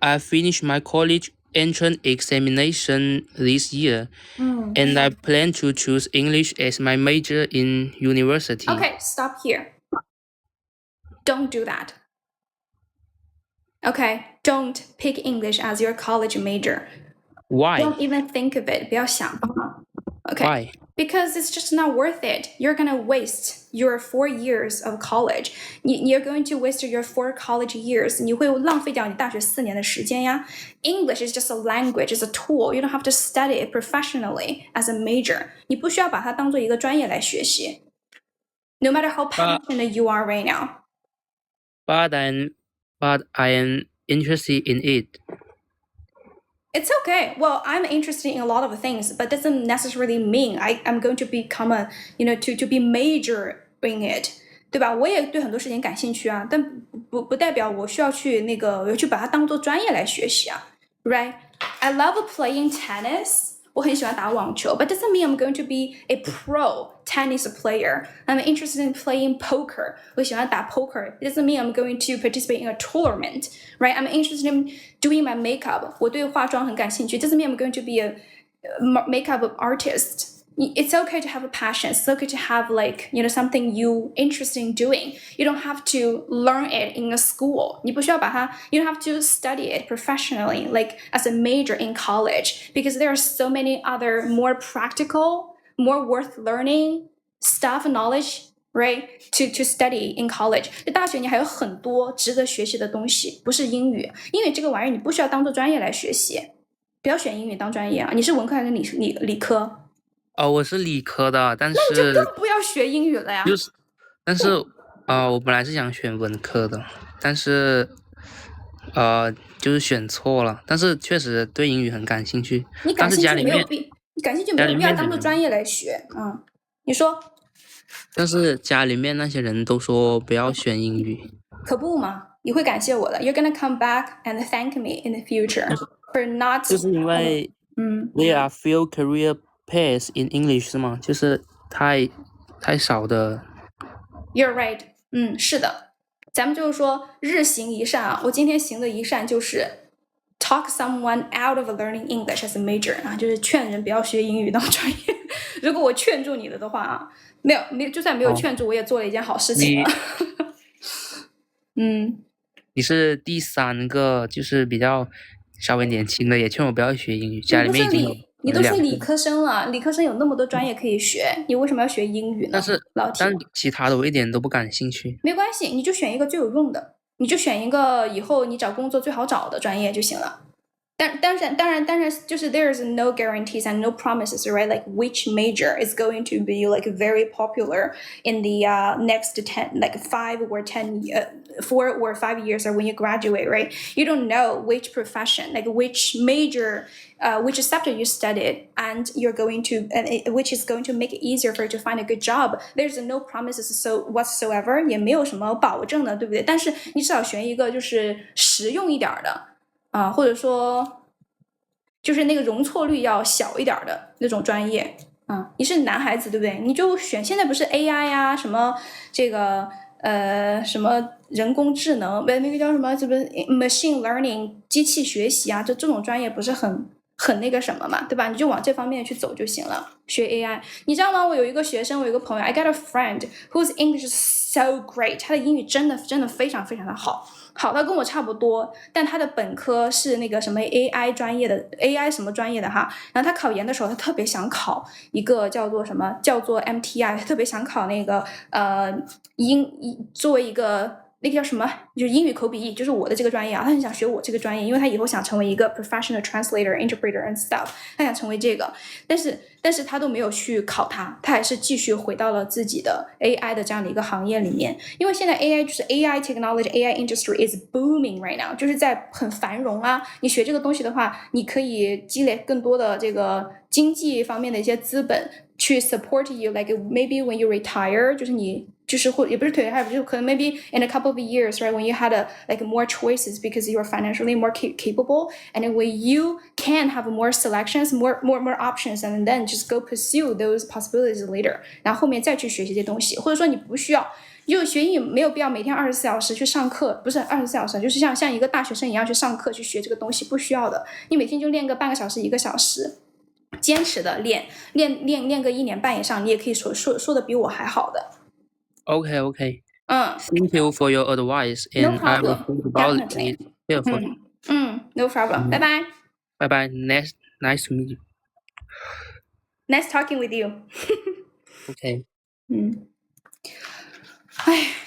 I finished my college entrance examination this year, and I plan to choose English as my major in university. Okay, stop here. Don't do that. Okay, don't pick English as your college major. Why? Don't even think of it. 不要想。Okay. Why? Because it's just not worth it. You're gonna waste your 4 years of college. You're going to waste your 4 college years. 你会浪费掉你大学4年的时间呀。English is just a language, it's a tool. You don't have to study it professionally as a major. 你不需要把它当做一个专业来学习。No matter how passionate you are right now. But I am interested in it. It's okay. Well, I'm interested in a lot of things, but doesn't necessarily mean I'm going to become to be major in it, 对吧？我也对很多事情感兴趣啊，但不代表我需要去我要去把它当做专业来学习啊 ，right? I love playing tennis. 我很喜欢打网球 but doesn't mean I'm going to be a pro tennis player. I'm interested in playing poker. 我喜欢打 poker. It doesn't mean I'm going to participate in a tournament, right? I'm interested in doing my makeup. 我对化妆很感兴趣. It doesn't mean I'm going to be a makeup artist. It's okay to have a passion. It's okay to have something you interested in doing. You don't have to learn it in a school. 你不需要把它 You don't have to study it professionally, like as a major in college, because there are so many other more practical, more worth learning stuff, knowledge, right? To study in college. 在大学你还有很多值得学习的东西，不是英语。英语这个玩意儿你不需要当做专业来学习。不要选英语当专业啊！你是文科还是理科？我是理科的，但是那你就更不要学英语了呀。但是我本来是想选文科的，但是就是选错了。但是确实对英语很感兴趣。你感兴趣没有必要当做专业来学。你说？但是家里面那些人都说不要选英语。可不嘛，你会感谢我的。You're gonna come back and thank me in the future for not. 就是因为there are few career paths in English 是吗？就是太少的。You're right. 是的。咱们就是说日行一善啊，我今天行的一善就是 talk someone out of learning English as a major 啊，就是劝人不要学英语当专业。如果我劝住你了的话啊，没有，就算没有劝住，我也做了一件好事情了。你是第3个，就是比较稍微年轻的，也劝我不要学英语。家里面已经有你都是理科生了，理科生有那么多专业可以学，你为什么要学英语呢？但其他的我一点都不感兴趣。没关系，你就选一个最有用的，你就选一个以后你找工作最好找的专业就行了。当然，就是 there's no guarantees and no promises, right? Like which major is going to be like very popular in the next 4 or 5 years or when you graduate, right? You don't know which profession, like which major, which subject you studied, and you're going to, which is going to make it easier for you to find a good job. There's no promises whatsoever, 也没有什么保证的，对不对？但是你至少选一个就是实用一点的。或者说就是那个容错率要小一点的那种专业你是男孩子对不对？你就选现在不是 AI 呀，什么这个什么人工智能，那个叫什么，这不是 machine learning 机器学习啊，这种专业不是很那个什么嘛，对吧？你就往这方面去走就行了。学 AI， 你知道吗？我有一个学生，我有一个朋友 ，I got a friend whose English is so great， 他的英语真的非常非常的好，他跟我差不多，但他的本科是那个什么 AI 专业的 AI 什么专业的哈。然后他考研的时候，他特别想考一个叫做什么，叫做 MTI， 他特别想考那个作为一个。那个叫什么，就是英语口笔译，就是我的这个专业啊，他很想学我这个专业，因为他以后想成为一个 professional translator, interpreter and stuff， 他想成为这个，但是他都没有去考它，他还是继续回到了自己的 AI 的这样的一个行业里面，因为现在 AI 就是 AI technology, AI industry is booming right now， 就是在很繁荣啊。你学这个东西的话，你可以积累更多的这个经济方面的一些资本去 support you, like maybe when you retire， 就是你。就是或也不是退还就可能 maybe in a couple of years, right, when you had like more choices because you are financially more capable, and then when you can have more selections, more options, and then just go pursue those possibilities later. 然后后面再去学习这些东西，或者说你不需要，就学英语没有必要每天24小时去上课，不是24小时，就是像一个大学生一样去上课去学这个东西，不需要的。你每天就练个半个小时、1个小时，坚持的练个1年半以上，你也可以说的比我还好的。Okay. Thank you for your advice, and I will think about it carefully. No problem. Bye bye. Bye bye. Nice to meet you. Nice talking with you. Okay.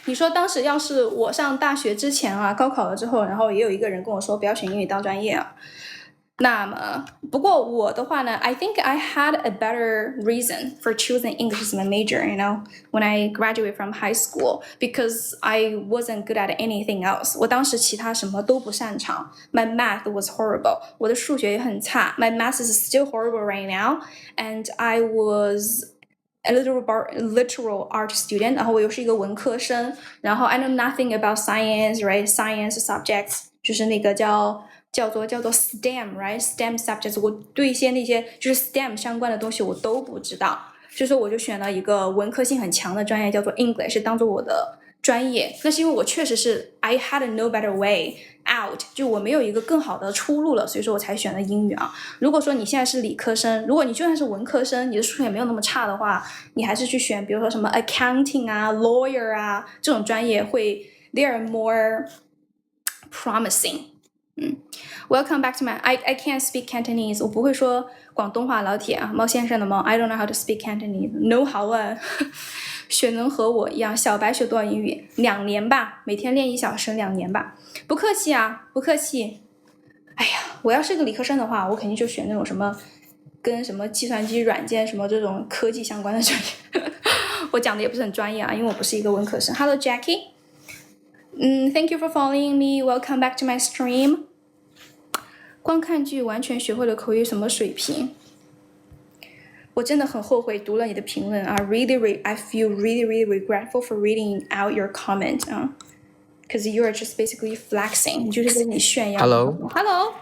你说当时要是我上大学之前啊，高考了之后，然后也有一个人跟我说不要选英语当专业啊。那么，不过我的话呢 I think I had a better reason for choosing English as my major, you know, when I graduated from high school, because I wasn't good at anything else. 我当时其他什么都不擅长。My math was horrible. 我的数学也很差。My math is still horrible right now, and I was a literal art student. 然后我又是一个文科生，然后 I know nothing about science, right? Science subjects 就是那个叫做 STEM, right? STEM subjects， 我对一些那些就是 STEM 相关的东西我都不知道，所以说我就选了一个文科性很强的专业，叫做 English， 当做我的专业。那是因为我确实是 I had no better way out， 就我没有一个更好的出路了，所以说我才选了英语啊。如果说你现在是理科生，如果你就算是文科生，你的数学没有那么差的话，你还是去选比如说什么 accounting 啊 lawyer 啊这种专业会 they are more promising。Welcome back to my I can't speak Cantonese， 我不会说广东话，老铁啊，猫先生的猫 I don't know how to speak Cantonese。 No 好啊雪能和我一样，小白学多少英语？2年吧，每天练1小时，2年吧。不客气啊，不客气。哎呀，我要是个理科生的话，我肯定就选那种什么跟什么计算机软件什么这种科技相关的专业我讲的也不是很专业啊，因为我不是一个文科生。Hello Jackie。Thank you for following me. Welcome back to my stream. 光看剧完全学会了口语什么水平？我真的很后悔读了你的评论啊 I feel really regretful for reading out your comment 啊 because you are just basically flexing， 你就是在你炫耀。Hello.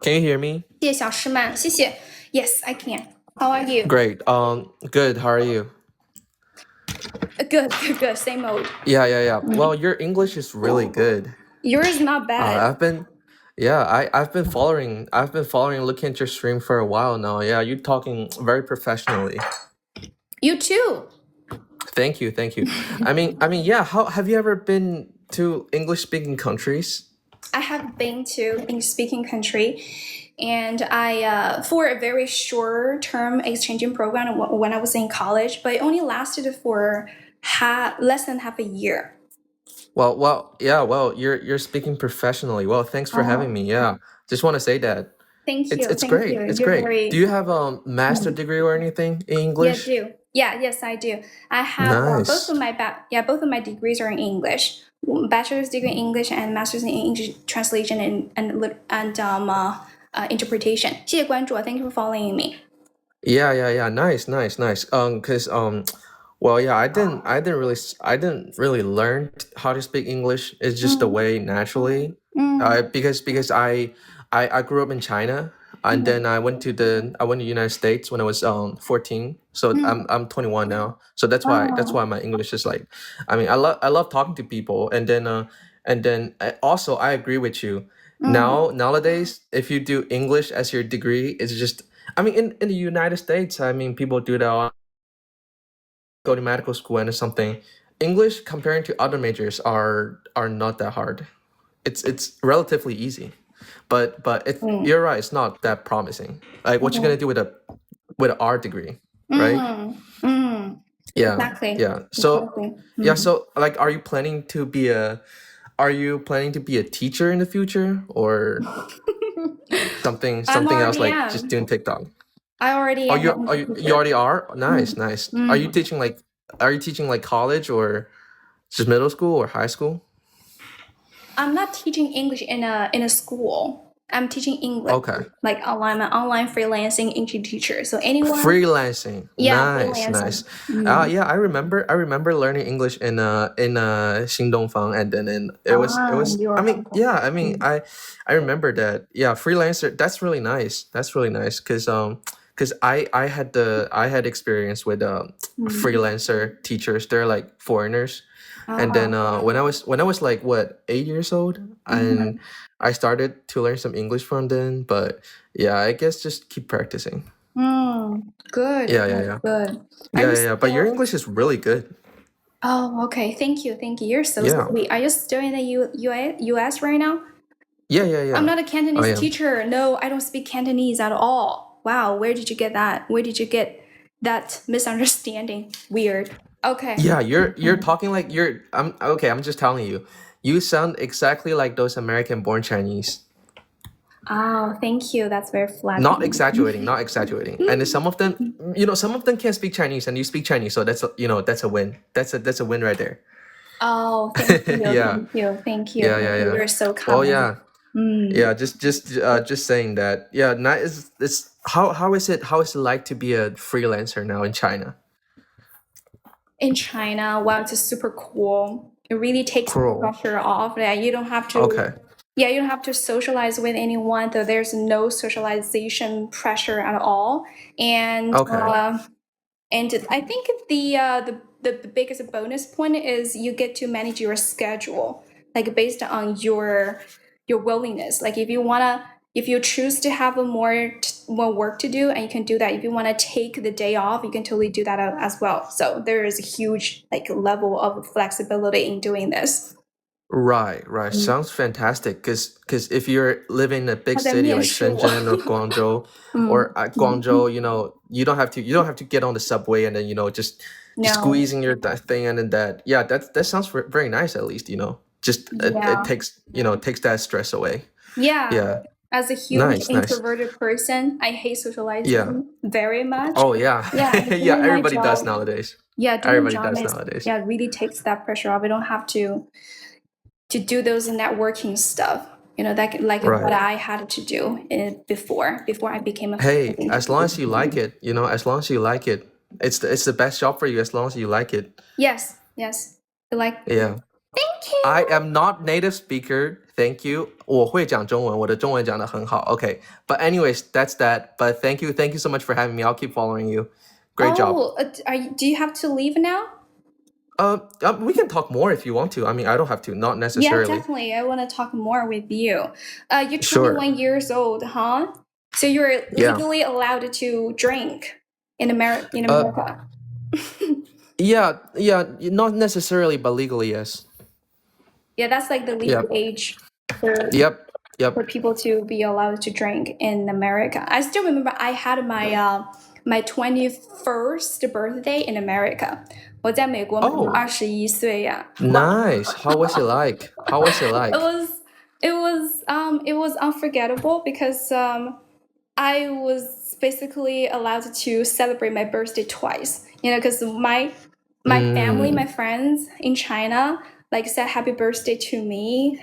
Can you hear me? 谢谢小诗曼，谢谢。Yes, I can. How are you? Great. Good. How are you? Good. Same mode. Yeah. Well, your English is really good. Yours is not bad. I've been following, looking at your stream for a while now. Yeah, you're talking very professionally. You too. Thank you. Yeah. How have you ever been to English-speaking countries? I have been to English-speaking country, and I for a very short-term exchanging program when I was in college, but it only lasted for less than half a year. Well, yeah. Well, you're speaking professionally. Well, thanks for having me. Yeah, just want to say that Thank you. it's Thank great. you. It's You're great. very. Do you have a master degree or anything in English? Yeah, I do. Yes, I do. I have Nice. both of my degrees are in English. Bachelor's degree in English and master's in English translation and interpretation. 谢谢关注. Thank you for following me. Yeah. Nice. Cause well, yeah, I didn't really learn how to speak English. It's just the way naturally. Because I grew up in China, and then I went to the United States when I was 14. So I'm 21 now. So that's why my English is like, I mean, I love talking to people, and then also I agree with you. Nowadays, if you do English as your degree, it's just, I mean, in the United States, I mean, people do that, go to medical school and something. English comparing to other majors are not that hard. It's relatively easy, but you're right. It's not that promising. Like, what you gonna do with an art degree, right? Yeah, Exactly. yeah. So Exactly. yeah, so like, are you planning to be a teacher in the future, or something else, already like am. just doing TikTok? I already Oh, am. you already are? Nice. Are you teaching like college, or just middle school or high school? I'm not teaching English in a school. I'm teaching English. Okay. Like online, I'm an online freelancing English teacher. So anyone. Freelancing. Yeah, Nice. freelancing. Yeah, I remember learning English in Xingdongfang, and then it was you I are mean, yeah, I mean, I remember that. Yeah, freelancer, that's really nice. Cuz I had experience with freelancer teachers. They're like foreigners. And then when I was like, what, 8 years old, and I started to learn some English from them. But yeah, I guess just keep practicing. Good. Yeah. Good. Yeah. But your English is really good. Oh, okay. Thank you. You're so Yeah. sweet. Are you still in the US right now? Yeah. I'm not a I Cantonese am. teacher. No, I don't speak Cantonese at all. Wow, where did you get that? Where did you get that misunderstanding? Weird. Okay. Yeah, you're talking like I'm okay. I'm just telling you, you sound exactly like those American-born Chinese. Oh, thank you. That's very flattering. Not exaggerating. And then some of them, some of them can't speak Chinese, and you speak Chinese, so that's a win. That's a win right there. Oh, thank you. Yeah. Thank you. Yeah. You're so kind. Oh yeah. Yeah, just saying that. Yeah, it's how is it like to be a freelancer now in China? In China, wow, it's super cool. It really takes the Cool. pressure off. Yeah, you don't have to. Okay. Yeah, you don't have to socialize with anyone. So there's no socialization pressure at all. And Okay. and I think the biggest bonus point is you get to manage your schedule, like based on your willingness. Like if you choose to have more work to do, and you can do that. If you want to take the day off, you can totally do that as well. So there is a huge level of flexibility in doing this. Right. Sounds fantastic. Cause if you're living in a big city like 面试我。 Shenzhen or Guangzhou, or Guangzhou, you don't have to get on the subway, and then just No. squeezing your thing, and then that sounds very nice, at least, just Yeah. it takes that stress away. Yeah. Yeah. As a huge Nice. introverted person, I hate socializing Yeah. very much. Oh yeah. Yeah, and doing Yeah, my everybody does job- nowadays. Yeah, doing Everybody job does is- nowadays. Yeah, it really takes that pressure off. I don't have to do those networking stuff. That what Right. I had to do before I became a. Hey, as long as you like it, it's the best job for you, as long as you like it. Yes. Like. Yeah. Thank you. I am not native speaker. Thank you. 我会讲中文，我的中文讲得很好。Okay. But anyways, that's that. But thank you so much for having me. I'll keep following you. Great job. Do you have to leave now? We can talk more if you want to. I mean, I don't have to, not Yeah, necessarily. definitely. I want to talk more with you. You're Sure. 21 years old, huh? So you're Yeah. legally allowed to drink in Uh, America. yeah, not necessarily, but legally, yes. Yeah, that's like the legal Yep. age for Yep. people to be allowed to drink in America. I still remember I had my 21st birthday in America. 我在美国满Oh, 21岁呀。 nice. How was it like? How was it like? It was unforgettable because I was basically allowed to celebrate my birthday twice. You know, because my family, my friends in China, like said happy birthday to me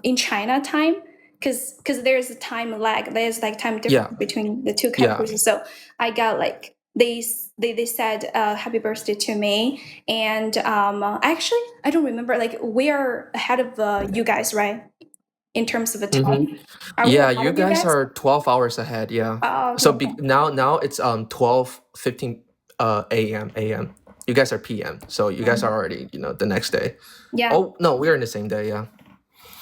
in China time, because there's a time lag. There's like time difference between the two countries. So I got like they said happy birthday to me, and actually I don't remember, like we are ahead of you guys, right? In terms of the time. Are we Yeah, ahead you of guys are 12 hours ahead. Yeah. Oh, So okay. now it's 12:15 a.m. You guys are p.m. So you guys are already, the next day. Yeah. Oh, no, we're in the same day. Yeah.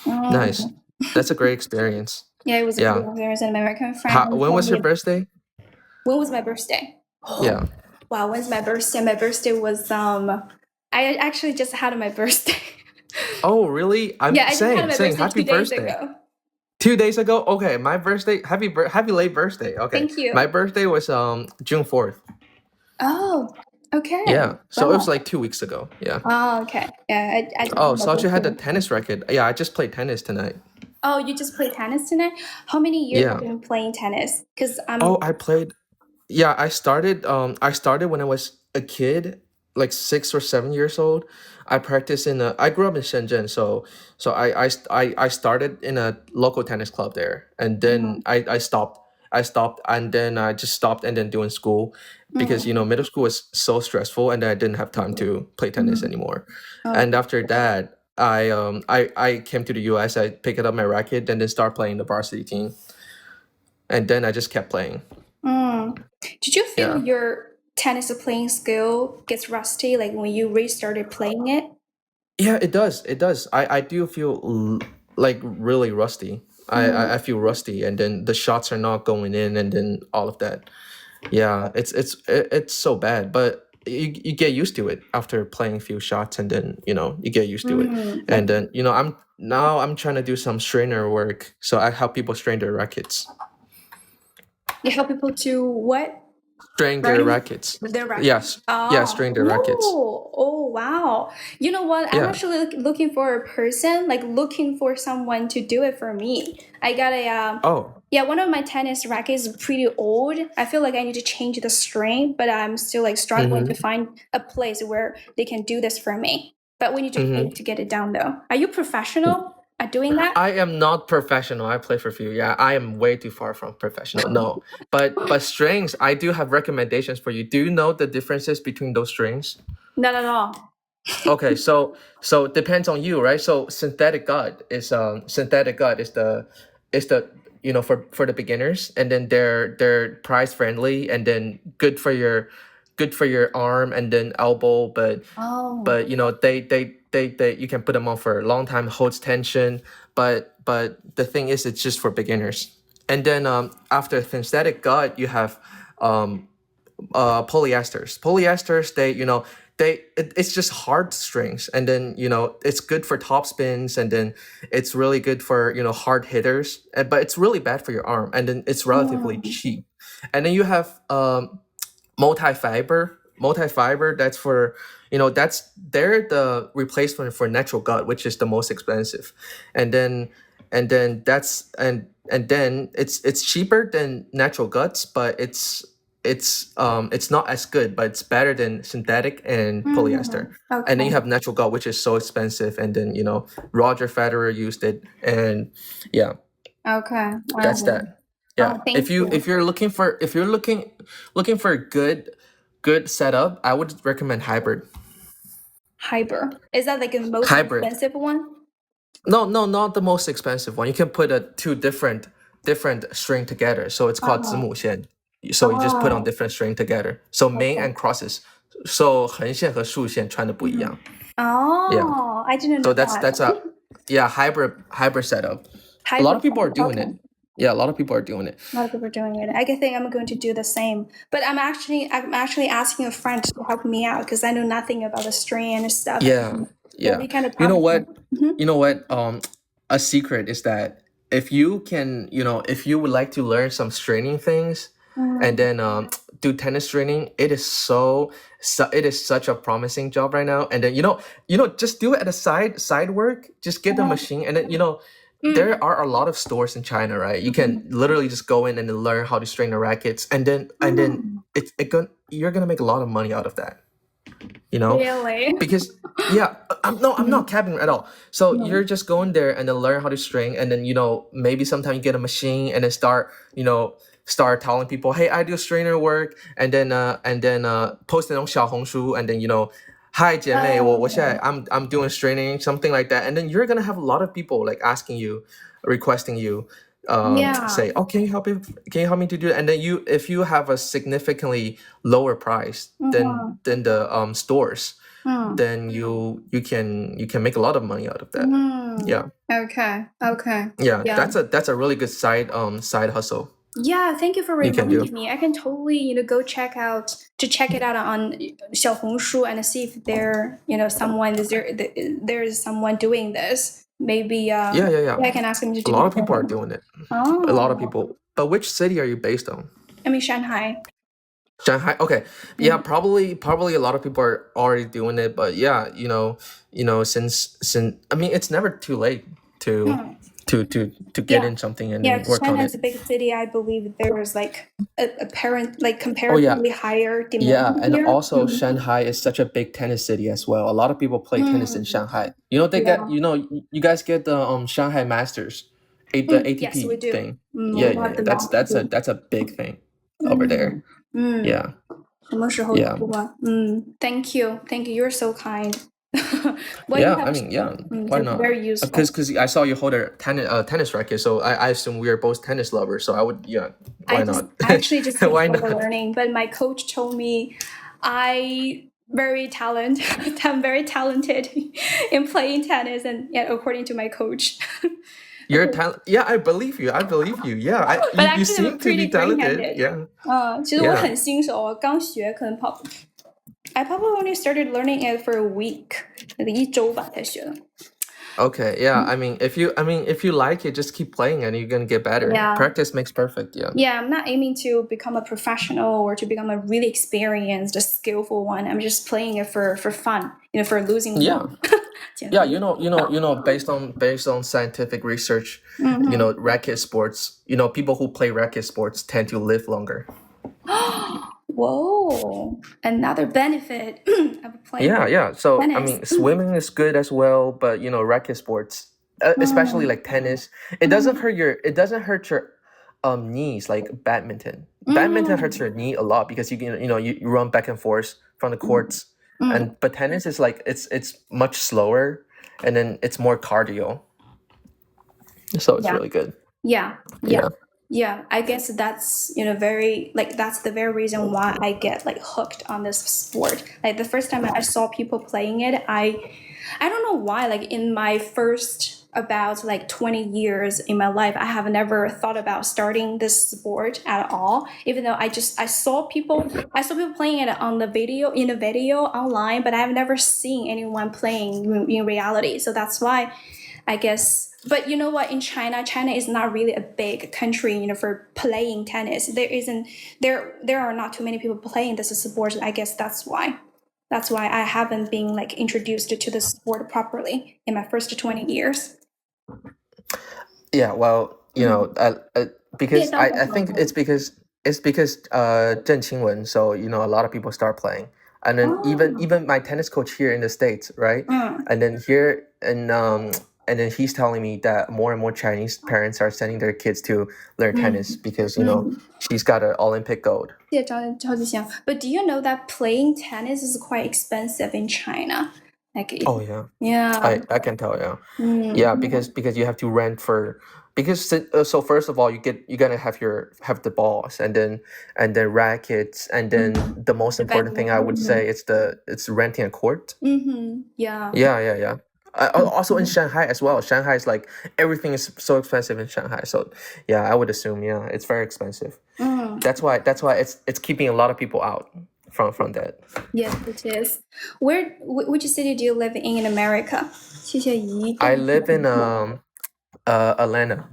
Nice. That's a great experience. Yeah, it was a Yeah. great experience. An American friend. When was your birthday? When was my birthday? Yeah. Wow, when's my birthday? My birthday was I actually just had my birthday. Oh, really? I just had my birthday Happy 2 days birthday. ago. 2 days ago? Okay, my birthday. Happy late birthday. Okay. Thank you. My birthday was June 4th. Oh, okay. Yeah. So it was Wow. like 2 weeks ago. Yeah. Oh, okay. Yeah, I just Oh, had my so you had the birthday. tennis racket. Yeah, I just played tennis tonight. Oh, you just played tennis tonight? How many years Yeah. have you been playing tennis? Because I'm Oh, I played. Yeah, I started when I was a kid, like 6 or 7 years old. I practiced I grew up in Shenzhen, so I started in a local tennis club there, and then I stopped. And then I just stopped and then doing school because middle school was so stressful, and I didn't have time to play tennis anymore. And after that, I came to the US. I picked up my racket and then start playing the varsity team, and then I just kept playing. Did you feel Yeah. your tennis playing skill gets rusty like when you restarted playing it? Yeah, it does. It does. I do feel like really rusty. I feel rusty, and then the shots are not going in, and then all of that. Yeah, it's so bad, but you get used to it after playing a few shots, and then you get used to it, and then I'm trying to do some strainer work, so I help people strain their rackets. You help people to what? Strain their rackets. Their rackets. Yes. Yeah, strain their rackets. Oh, wow. You know what? I'm Yeah. actually looking for a person, like looking for someone to do it for me. I got a Oh. yeah, one of my tennis rackets is pretty old. I feel like I need to change the string, but I'm still like struggling to find a place where they can do this for me. But we need to pay to get it done though. Are you professional at doing that? I am not professional. I play for few. Yeah, I am way too far from professional. No, but strings, I do have recommendations for you. Do you know the differences between those strings? Not at all. Okay, so it depends on you, right? So synthetic gut is the for the beginners, and then they're price friendly, and then good for your arm and then elbow, but they you can put them on for a long time, holds tension, but the thing is it's just for beginners. And then after synthetic gut you have polyesters. It's just hard strings, and then it's good for top spins, and then it's really good for hard hitters, but it's really bad for your arm, and then it's relatively cheap. And then you have multi-fiber, that's for they're the replacement for natural gut, which is the most expensive. And then that's and then it's cheaper than natural guts, but it's not as good, but it's better than synthetic and polyester. Okay. And then you have natural gut, which is so expensive, and then Roger Federer used it, and yeah. Okay. That's that. Yeah. thank If you're looking for a good setup, I would recommend hybrid. Hybrid. Is that like the most Hybrid. expensive one? No, not the most expensive one. You can put two different string together, so it's called 子母线. So you just put on different string together. So main and crosses. So 横线和竖线穿的不一样。Oh, Yeah. I didn't So know that's that. a hybrid setup. A lot of people are doing it. Yeah, a lot of people are doing it. A lot of people are doing it. I think I'm going to do the same. But I'm actually asking a friend to help me out because I know nothing about the string and stuff. Yeah. We kind of You know what? Mhm. You know what? A secret is that if you can, if you would like to learn some stringing things and then do tennis stringing, it is it is such a promising job right now. And then just do it at a side work. Just get the machine, and then there are a lot of stores in China, right? You can literally just go in and then learn how to string the rackets, and then you're gonna make a lot of money out of that. Really? Because I'm not capping at all. So you're just going there and then learn how to string, and then maybe sometime you get a machine and then start telling people, hey, I do strainer work, and then post it on 小红书, and then hi 姐妹,我现在 I'm doing straining, something like that, and then you're gonna have a lot of people like asking you, requesting you, say, oh, can you help me to do it? And then if you have a significantly lower price than the stores, then you can make a lot of money out of that. Yeah. Okay. Yeah, that's a really good side hustle. Yeah, thank you for You can do. reminding me. I can totally, go check it out on 小红书 and see if there's someone doing this. Maybe Yeah. I can ask them to do A lot of it. people are doing it. Oh. A lot of people. But which city are you based on? I mean Shanghai. Shanghai. Okay. Yeah, probably a lot of people are already doing it, but yeah, since I mean, it's never too late to get in something and work on China it. is a big city. I believe there is like comparatively higher demand. Yeah, and here. also Shanghai is such a big tennis city as well. A lot of people play tennis in Shanghai. They get you guys get the Shanghai Masters, the ATP Yes, we do. thing. We Yeah, have the that's a big thing over there. Yeah. 什么时候 Yeah. 出啊？Thank you. You're so kind. Yeah, I mean, yeah, why not? Very useful. Because I saw you hold a tennis racket, so I assume we are both tennis lovers. So I would, why not? I actually just Why started not? learning, but my coach told me I'm very talented in playing tennis, and according to my coach. You're talent. Yeah, I believe you. Yeah, But actually, you seem to pretty be talented. green-handed. Yeah. 其实我很新手，我刚学，可能跑。I probably only started learning it for a week，一周吧才学的。Okay, yeah. I mean, if you like it, just keep playing and you're gonna get better. Yeah. Practice makes perfect. Yeah. Yeah, I'm not aiming to become a professional or to become a really experienced, a skillful one. I'm just playing it for fun, for losing. Yeah. Yeah, based on scientific research, racket sports, people who play racket sports tend to live longer. Whoa, another benefit of playing. Yeah. So I tennis. mean, swimming is good as well, but racket sports, especially like tennis, it doesn't hurt your knees like badminton. Badminton hurts your knee a lot because you run back and forth from the courts, but tennis is like it's much slower, and then it's more cardio, so it's really good. Yeah, I guess that's that's the very reason why I get like hooked on this sport. Like the first time I saw people playing it, I don't know why. Like in my first about like 20 years in my life, I have never thought about starting this sport at all. Even though I saw people playing it in a video online, but I've never seen anyone playing in reality. So that's why I guess. But you know what? In China is not really a big country, for playing tennis. There are not too many people playing this sport. I guess that's why I haven't been like introduced to the sport properly in my first 20 years. Yeah, well, because I think it's because Zheng Qingwen, so a lot of people start playing. And then even my tennis coach here in the States, right? And then here and then he's telling me that more and more Chinese parents are sending their kids to learn tennis because she's got an Olympic gold. But do you know that playing tennis is quite expensive in China? Like, oh yeah, yeah, I can tell. Yeah, yeah, because you have to rent for so first of all, you're gonna have the balls and then rackets and then the most important thing I would say it's renting a court. Yeah. Yeah. Also in Shanghai as well. Shanghai is like everything is so expensive in Shanghai. So yeah, I would assume it's very expensive. That's why it's keeping a lot of people out from that. Yes, it is. Which city do you live in America? 谢谢移动 I live in Atlanta.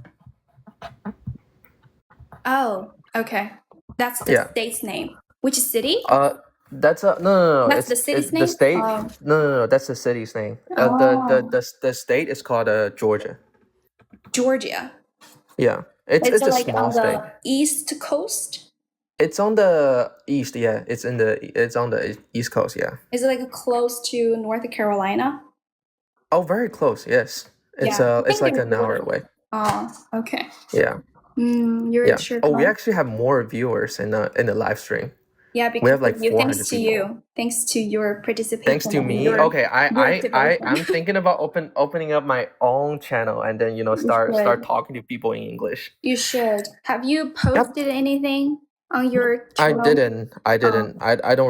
Oh, okay. That's the Yeah. state's name. Which city? That's no. That's It's the city's it's name? the state. Oh. No. That's the city's name. The state is called Georgia. Georgia. Yeah, it's a like small on state. the east coast? It's on the east. Yeah, it's on the east coast. Yeah. Is it like close to North Carolina? Oh, very close. Yes. It's Yeah, I it's think like they're an hour Georgia. away. Oh, okay. Yeah. You're Yeah. sure. Oh, we actually have more viewers in the live stream. Yeah, because We have like of you. 400 Thanks to people. you. Thanks to your participation. Thanks to and me. your Okay, I'm development. thinking about opening up my own channel and then start should. talking to people in English. You should. Have you posted anything on your I channel? didn't. I don't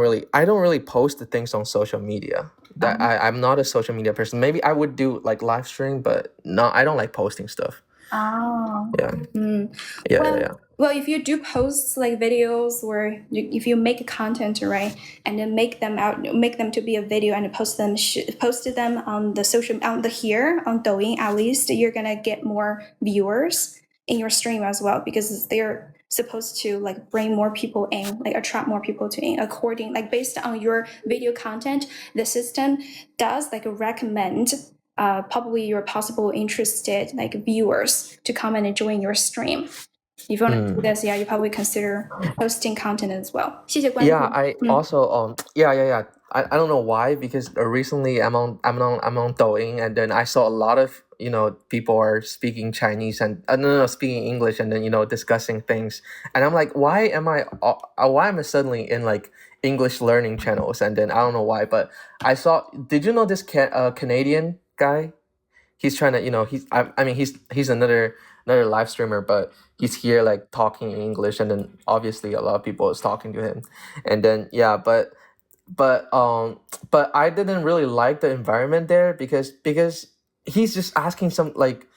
really post the things on social media. That I'm not a social media person. Maybe I would do like live stream, but no, I don't like posting stuff. Oh. Yeah. Yeah. Well, if you do post like videos or if you make content, right, and then make them to be a video and posted them on the social on Douyin, at least you're gonna get more viewers in your stream as well because they're supposed to like bring more people in, like attract more people to in according like based on your video content, the system does like recommend probably your possible interested like viewers to come and join your stream. If you want to do this, you probably consider posting content as well. 谢谢关注。 Yeah, I also yeah. I don't know why because recently I'm on Douyin and then I saw a lot of people are speaking Chinese and no speaking English and then discussing things and I'm like why am I suddenly in like English learning channels and then I don't know why but I saw did you know this Canadian guy? He's trying to he's another live streamer but he's here like talking in English and then obviously a lot of people is talking to him and then yeah but I didn't really like the environment there because he's just asking some like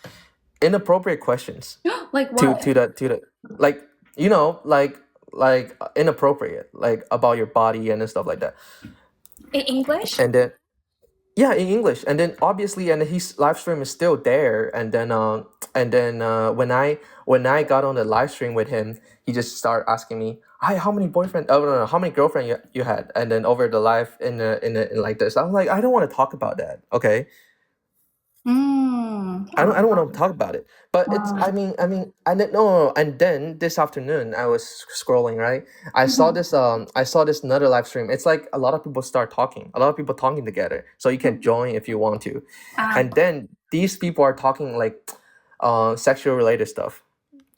inappropriate questions Like what? to the like like inappropriate like about your body and stuff like that In English? and then yeah in English and then obviously and his live stream is still there and then when I got on the live stream with him he just started asking me hi how many how many girlfriend you had and then over the live in like this I'm like I don't want to talk about that okay I don't want to talk about it but it's I mean no and then this afternoon I was scrolling right I saw this another live stream it's like a lot of people talking together so you can join if you want to and then these people are talking like sexual related stuff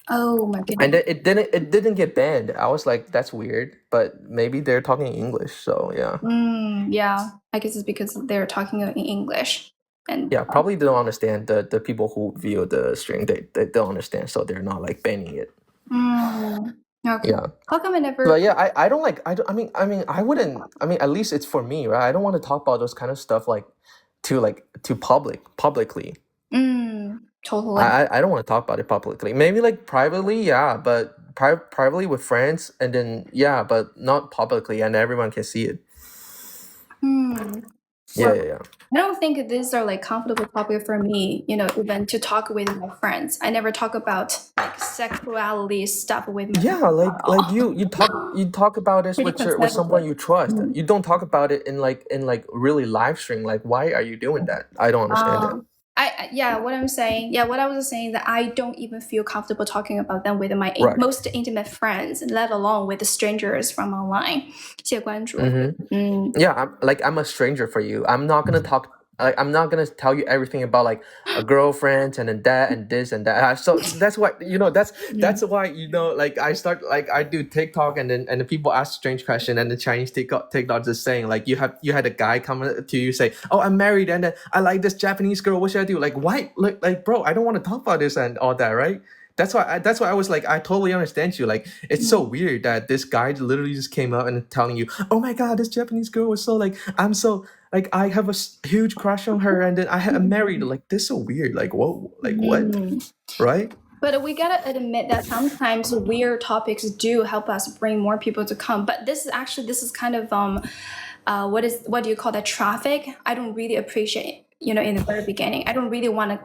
Oh my goodness. and then it didn't get banned I was like that's weird but maybe they're talking English so yeah Yeah, I guess it's because they're talking in English. And yeah probably they don't understand the people who view the stream they don't understand so they're not like banning it okay. yeah How come I never? but yeah I don't like I mean I wouldn't I mean at least it's for me right I don't want to talk about those kind of stuff like to publicly Totally. I don't want to talk about it publicly maybe like privately yeah but privately with friends and then yeah but not publicly and everyone can see it yeah I don't think these are like comfortable topic for me, even to talk with my friends. I never talk about like sexuality stuff with my yeah like you talk about this Pretty with someone conservative. you trust you don't talk about it in like really live stream like why are you doing that I don't understand that what I was saying that I don't even feel comfortable talking about them with my Right. most intimate friends, let alone with strangers from online. 谢谢关注。 yeah I'm a stranger for you I'm not gonna talk I'm not gonna tell you everything about like a girlfriend and then that and this and that. So that's why that's why like I do TikTok and then people ask strange question and the Chinese TikTok just saying like you had a guy come to you say, oh, I'm married and then I like this Japanese girl. What should I do? Like why? Like bro, I don't want to talk about this and all that, right? That's why I was like, I totally understand you. Like, it's so weird that this guy literally just came up and telling you, oh my god, this Japanese girl was so like, I'm so like, I have a huge crush on her, and then I'm married. Like, this is so weird. Like, whoa, like what, right? But we gotta admit that sometimes weird topics do help us bring more people to come. But this is kind of what do you call that, traffic? I don't really appreciate, in the very beginning. I don't really want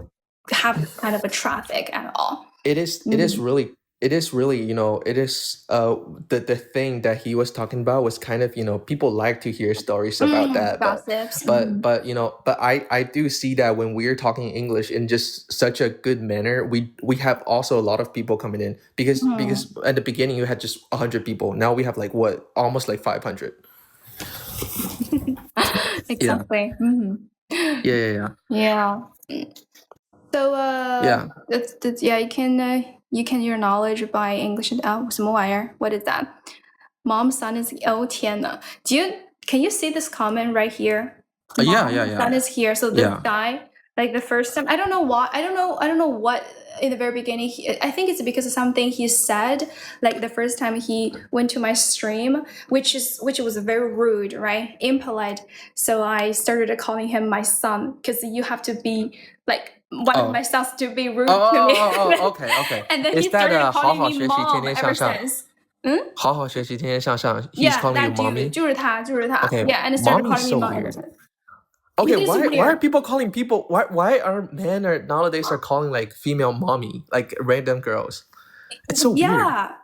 to have this kind of a traffic at all. It is really it is the thing that he was talking about was kind of people like to hear stories about that, gossips. but I do see that when we're talking English in just such a good manner, we have also a lot of people coming in because at the beginning you had just 100 people. Now we have like what, almost like 500. Exactly. Yeah. So Yeah. that's you can your knowledge by English 什么玩意儿? What is that? Mom's son is, oh 天哪. Can you see this comment right here? Yeah. Son is here. So this Yeah. guy, like the first time, I don't know why. I don't know what in the very beginning. I think it's because of something he said, like the first time he went to my stream, which was very rude, right? Impolite. So I started calling him my son because you have to be like one of my sons to be rude to me. Okay. And then Is he that started calling 好好 me 学习 mom 天天 ever 向上 since. 好好学习天天向上 He's Yeah, calling you that dude, mommy? 就是他。 Okay, Yeah, and it started mommy is calling me so mom ever weird. since. Okay, It is why weird. are people calling people why are men nowadays are calling like female mommy, like random girls? It's so weird.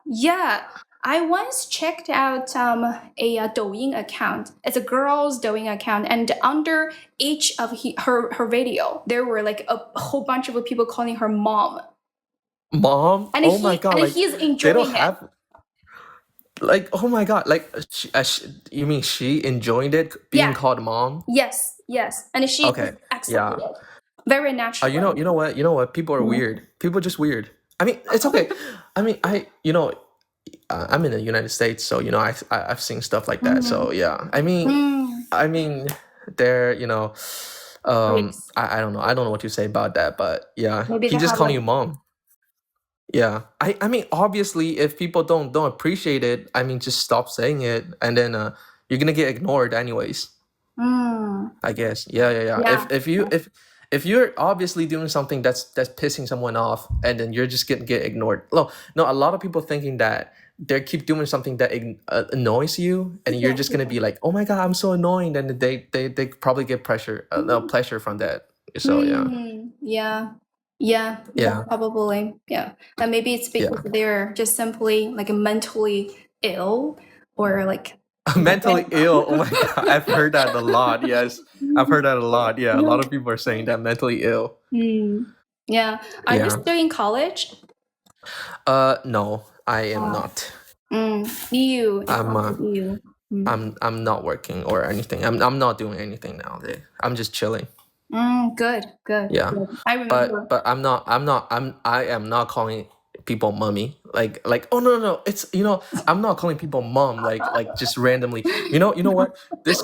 Yeah. I once checked out a Douyin account. It's a girl's Douyin account, and under each of her video, there were like a whole bunch of people calling her mom. Mom? And Oh my god, and like he's they enjoying don't it. have like, oh my god, like you mean she enjoyed it being Yeah. called mom? Yes, and she Okay, accepted yeah. it very naturally. You know what? People are weird. People are just weird. I mean, it's okay. I mean, I'm in the United States, so I've seen stuff like that. So yeah, I mean, they're Freaks. I don't know. I don't know what to say about that, but yeah, Maybe he they just have, calling like- you mom. Yeah, I mean, obviously, if people don't appreciate it, I mean, just stop saying it, and then you're gonna get ignored anyways. I guess. Yeah. Yeah. If you're obviously doing something that's pissing someone off, and then you're just gonna get ignored. No, a lot of people thinking that they keep doing something that annoys you, and you're just gonna be like, oh my god, I'm so annoying. Then they probably get pleasure from that. So Yeah, probably. Yeah. And maybe it's because they're just simply like mentally ill or like mentally ill. Oh my god, I've heard that a lot. Yes, I've heard that a lot. Yeah, a lot of people are saying that mentally ill. Yeah. Are you still in college? No, I am not. You. I'm not working or anything. I'm not doing anything nowadays. I'm just chilling. Good. Yeah. Good. I remember. But I am not calling people mommy. Like oh no. It's I'm not calling people mom like just randomly. You know what? This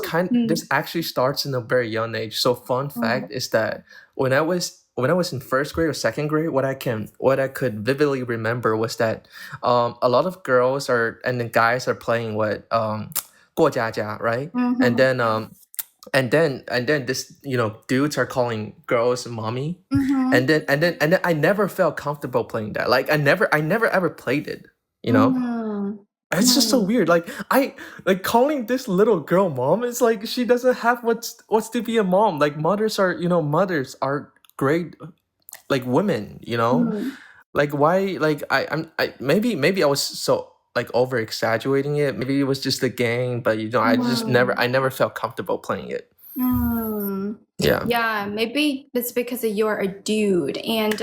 actually starts in a very young age. So fun fact is that when I was in first grade or second grade, what I could vividly remember was that a lot of girls and the guys are playing what 过家家, right? And then this dudes are calling girls mommy, and then I never felt comfortable playing that. Like I never ever played it. It's just so weird. Like I calling this little girl mom. It's like she doesn't have what's to be a mom. Like mothers are great, like women. Like why? Like maybe I was so like over exaggerating it. Maybe it was just a game, but I just never felt comfortable playing it. Yeah, maybe it's because you're a dude, and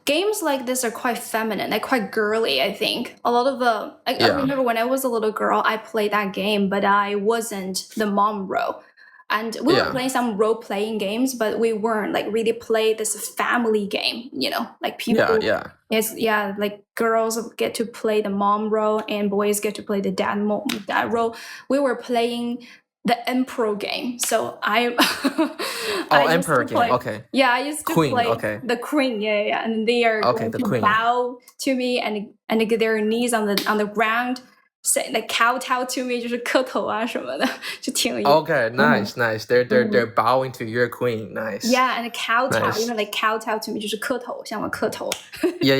games like this are quite feminine, like quite girly. I think a lot of I remember when I was a little girl, I played that game, but I wasn't the mom role. And we were Yeah. playing some role-playing games, but we weren't like really play this family game, like people. Yeah. Like girls get to play the mom role and boys get to play the dad role. We were playing the emperor game. So I I used Emperor to game. play, Okay. yeah, I used to Queen. play Okay. the queen, yeah, and they are Okay, going the to queen. bow to me and get their knees on the ground, say like kowtow to me, 就是磕头啊什么的，就挺有意思。Okay, nice. They're bowing to your queen. Nice. Yeah, and kowtow, Nice. like kowtow to me 就是磕头，向我磕头。Yeah.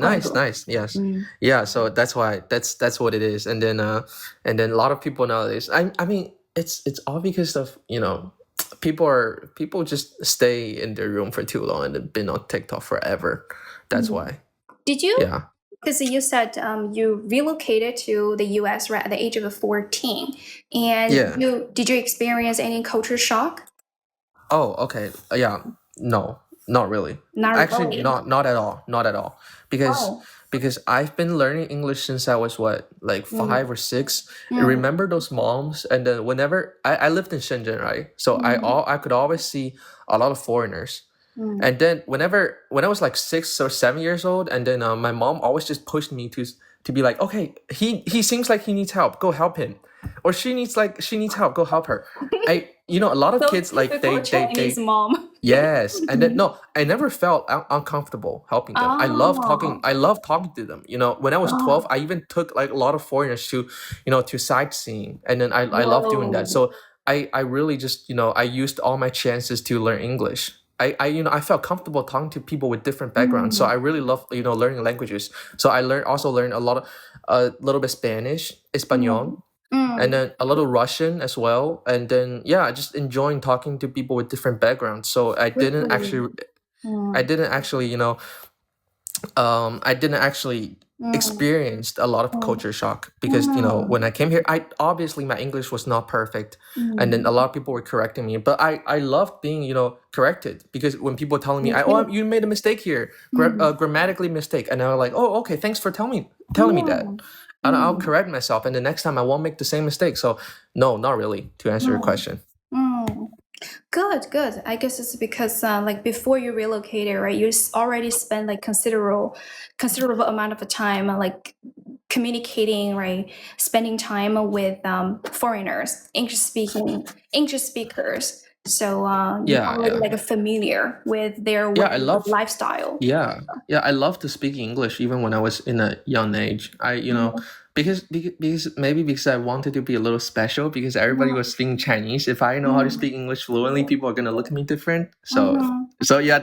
Nice. Yes. Yeah. So that's why that's what it is. And then a lot of people nowadays. I mean, it's all because of people just stay in their room for too long and have been on TikTok forever. That's why. Did you? Yeah. Because you said you relocated to the U.S. right at the age of 14, and did you experience any culture shock? Oh, okay. Yeah. No, not really. Not Actually, really. not at all. Not at all. Because I've been learning English since I was 5 or 6. Remember those moms? And then whenever I lived in Shenzhen, right? So I could always see a lot of foreigners. And then when I was 6 or 7 years old, and then my mom always just pushed me to be like, okay, he seems like he needs help, go help him, or she needs help, go help her. A lot of kids they Chinese mom. Yes, and then no, I never felt uncomfortable helping them. I love talking to them. When I was 12, I even took a lot of foreigners to sightseeing, and then I love doing that. So I really just I used all my chances to learn English. I felt comfortable talking to people with different backgrounds. So I really love learning languages. So I also learned a little bit Spanish, Espanol. And then a little Russian as well, and then just enjoying talking to people with different backgrounds. So I didn't actually experienced a lot of culture shock because when I came here, obviously my English was not perfect, and then a lot of people were correcting me, but I loved being corrected, because when people telling me you made a mistake here, grammatically mistake, and I was like, oh, okay, thanks for telling me that. And I'll correct myself, and the next time I won't make the same mistake. So no, not really, to answer your question. Good. I guess it's because before you relocated, right? You already spent considerable amount of time communicating, right? Spending time with foreigners, English speakers. So you're already familiar with their lifestyle. I love to speak English even when I was in a young age. Because maybe because I wanted to be a little special, because everybody was speaking Chinese. If I know how to speak English fluently, people are gonna look at me different. So that's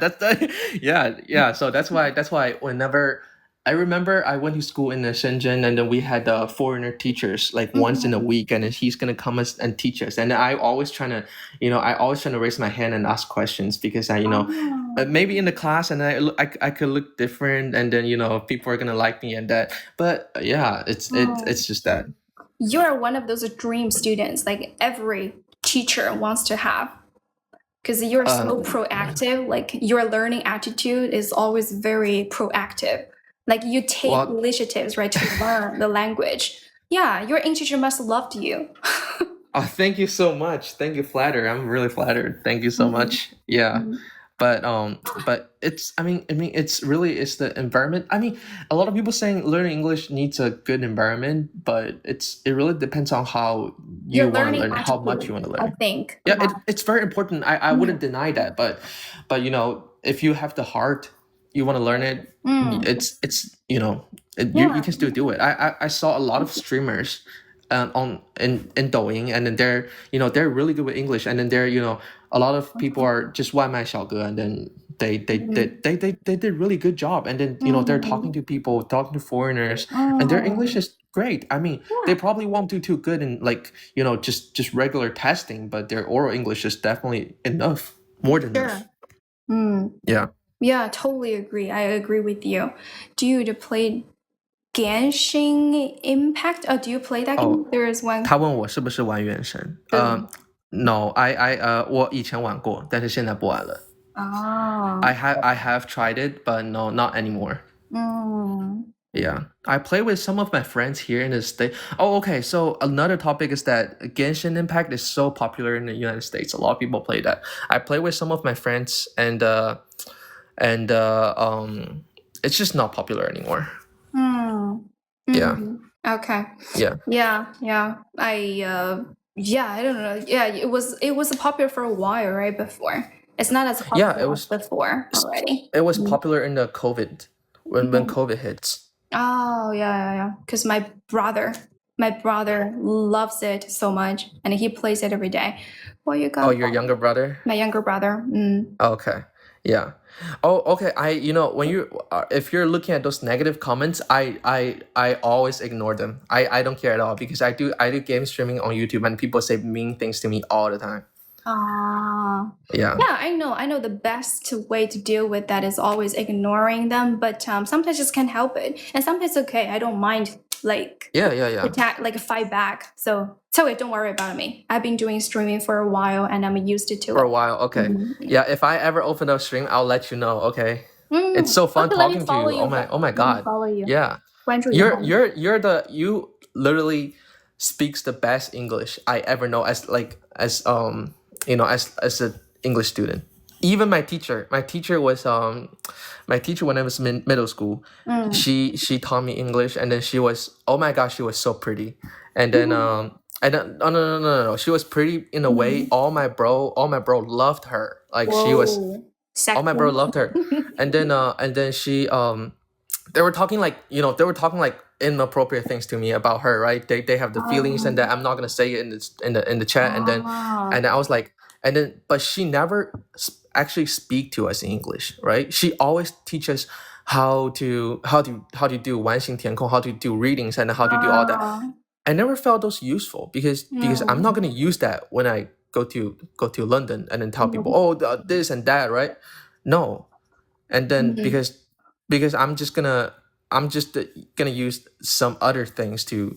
So that's why whenever I remember I went to school in Shenzhen, and then we had foreigner teachers once in a week, and then he's gonna come and teach us. And I always trying to raise my hand and ask questions, because maybe in the class and I could look different, and then people are gonna like me and that. But it's just that. You're one of those dream students every teacher wants to have, because you're so proactive. Your learning attitude is always very proactive. You take initiatives, right, to learn the language. Yeah, your English teacher must have loved you. Oh, thank you so much. Thank you, flattered. I'm really flattered. Thank you so much. Yeah. But it's it's the environment. A lot of people saying learning English needs a good environment, but it really depends on how you want to learn, how much you want to learn. I think. Yeah, it's very important. I wouldn't deny that, but if you have the heart, you want to learn it. It's you can still do it. I saw a lot of streamers in Douyin, and then they're really good with English, and then a lot of people are just 外卖小哥, and then they did really good job, and then they're talking to people, talking to foreigners, and their English is great. They probably won't do too good in just regular testing, but their oral English is definitely enough, more than enough. Yeah, totally agree. I agree with you. Do you play Genshin Impact? Do you play that game? There is one. 他问我是不是玩原神？No,我以前玩过，但是现在不玩了。I have tried it, but no, not anymore. Yeah, I play with some of my friends here in the state. Oh, okay. So another topic is that Genshin Impact is so popular in the United States. A lot of people play that. I play with some of my friends, and it's just not popular anymore. Yeah, Okay. yeah, Yeah. I don't know. Yeah, it was popular for a while, right? Before. It's not as yeah. popular as before already. It was popular in the COVID when COVID hits. Oh, yeah. Because my brother loves it so much, and he plays it every day. What you got? Oh, your younger brother? My younger brother. Okay. Yeah. Oh, okay. When if you're looking at those negative comments, I always ignore them. I don't care at all because I do game streaming on YouTube and people say mean things to me all the time. Yeah, I know the best way to deal with that is always ignoring them, but sometimes just can't help it, and sometimes okay, I don't mind attack, fight back. So okay, don't worry about me. I've been doing streaming for a while and I'm used to For a it. while, okay. Yeah, if I ever open up stream, I'll let you know, okay? It's so fun Okay, let me talking to follow you. you. Oh my Let me god. follow you. Yeah. 关注一下你。 You literally speaks the best English I ever know as an English student. Even my teacher was my teacher when I was in middle school. She taught me English, and then she was, oh my gosh, she was so pretty. And then no, she was pretty in a way. All my bro loved her. Like she was, all my bro loved her. And then she they were talking like inappropriate things to me about her, right? They have the feelings, and that I'm not gonna say it in the chat. And then I was like, but she never actually speak to us in English, right? She always teaches how to do 完形填空, how to do readings, and how to do all that. I never felt those useful because I'm not gonna use that when I go to London and then tell people, this and that, right? No. And then because I'm just gonna use some other things to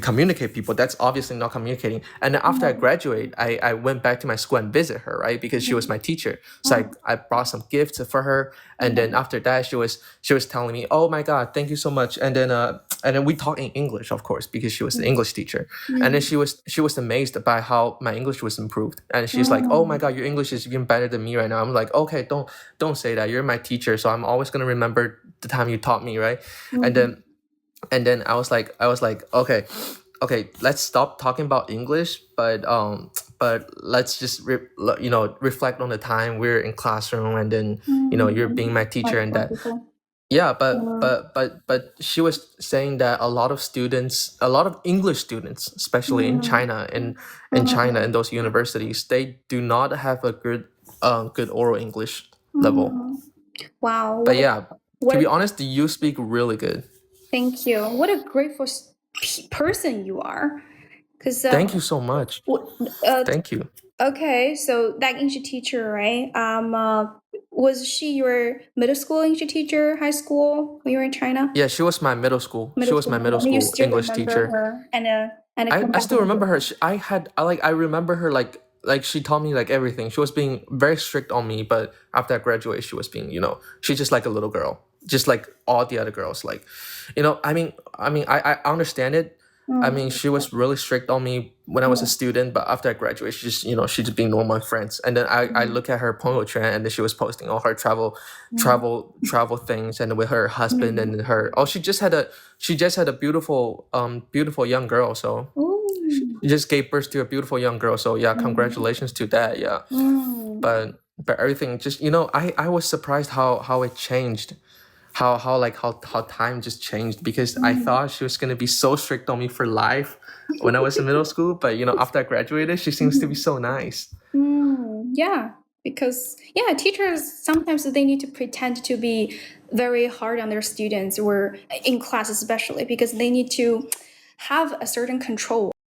communicate people. That's obviously not communicating. And then after I graduate, I went back to my school and visit her, right? Because she was my teacher. So I brought some gifts for her. And then after that, she was telling me, oh my God, thank you so much. And then we talked in English, of course, because she was the English teacher. And then she was amazed by how my English was improved. And she's like, oh my God, your English is even better than me right now. I'm like, okay, don't say that. You're my teacher, so I'm always gonna remember the time you taught me, right? And then I was like, okay, let's stop talking about English, but let's just reflect on the time we're in classroom, and then you're being my teacher, and that. Yeah, but she was saying that a lot of English students, especially in China, in those universities, they do not have a good oral English level. Wow. But yeah, to be honest, you speak really good. Thank you. What a grateful person you are. Thank you so much. Thank you. Okay, so that English teacher, right? Was she your middle school English teacher, high school when you were in China? Yeah, she was my middle school. She was my middle school English teacher. Her and I still remember her. I remember her like she taught me like everything. She was being very strict on me, but after I graduated, she was being, she's just like a little girl, just like all the other girls. Like, I understand it. I mean, she was really strict on me when I was a student, but after I graduated, she's just being normal friends. And then I look at her Pengyo Chuan, and then she was posting all her travel things, and with her husband and her. Oh, she just had a beautiful young girl. So she just gave birth to a beautiful young girl. So yeah, congratulations to that. Yeah, but everything just I was surprised how it changed. How time just changed, because I thought she was gonna be so strict on me for life when I was in middle school, but after I graduated, she seems to be so nice. Yeah, because teachers sometimes they need to pretend to be very hard on their students, or in class especially, because they need to have a certain control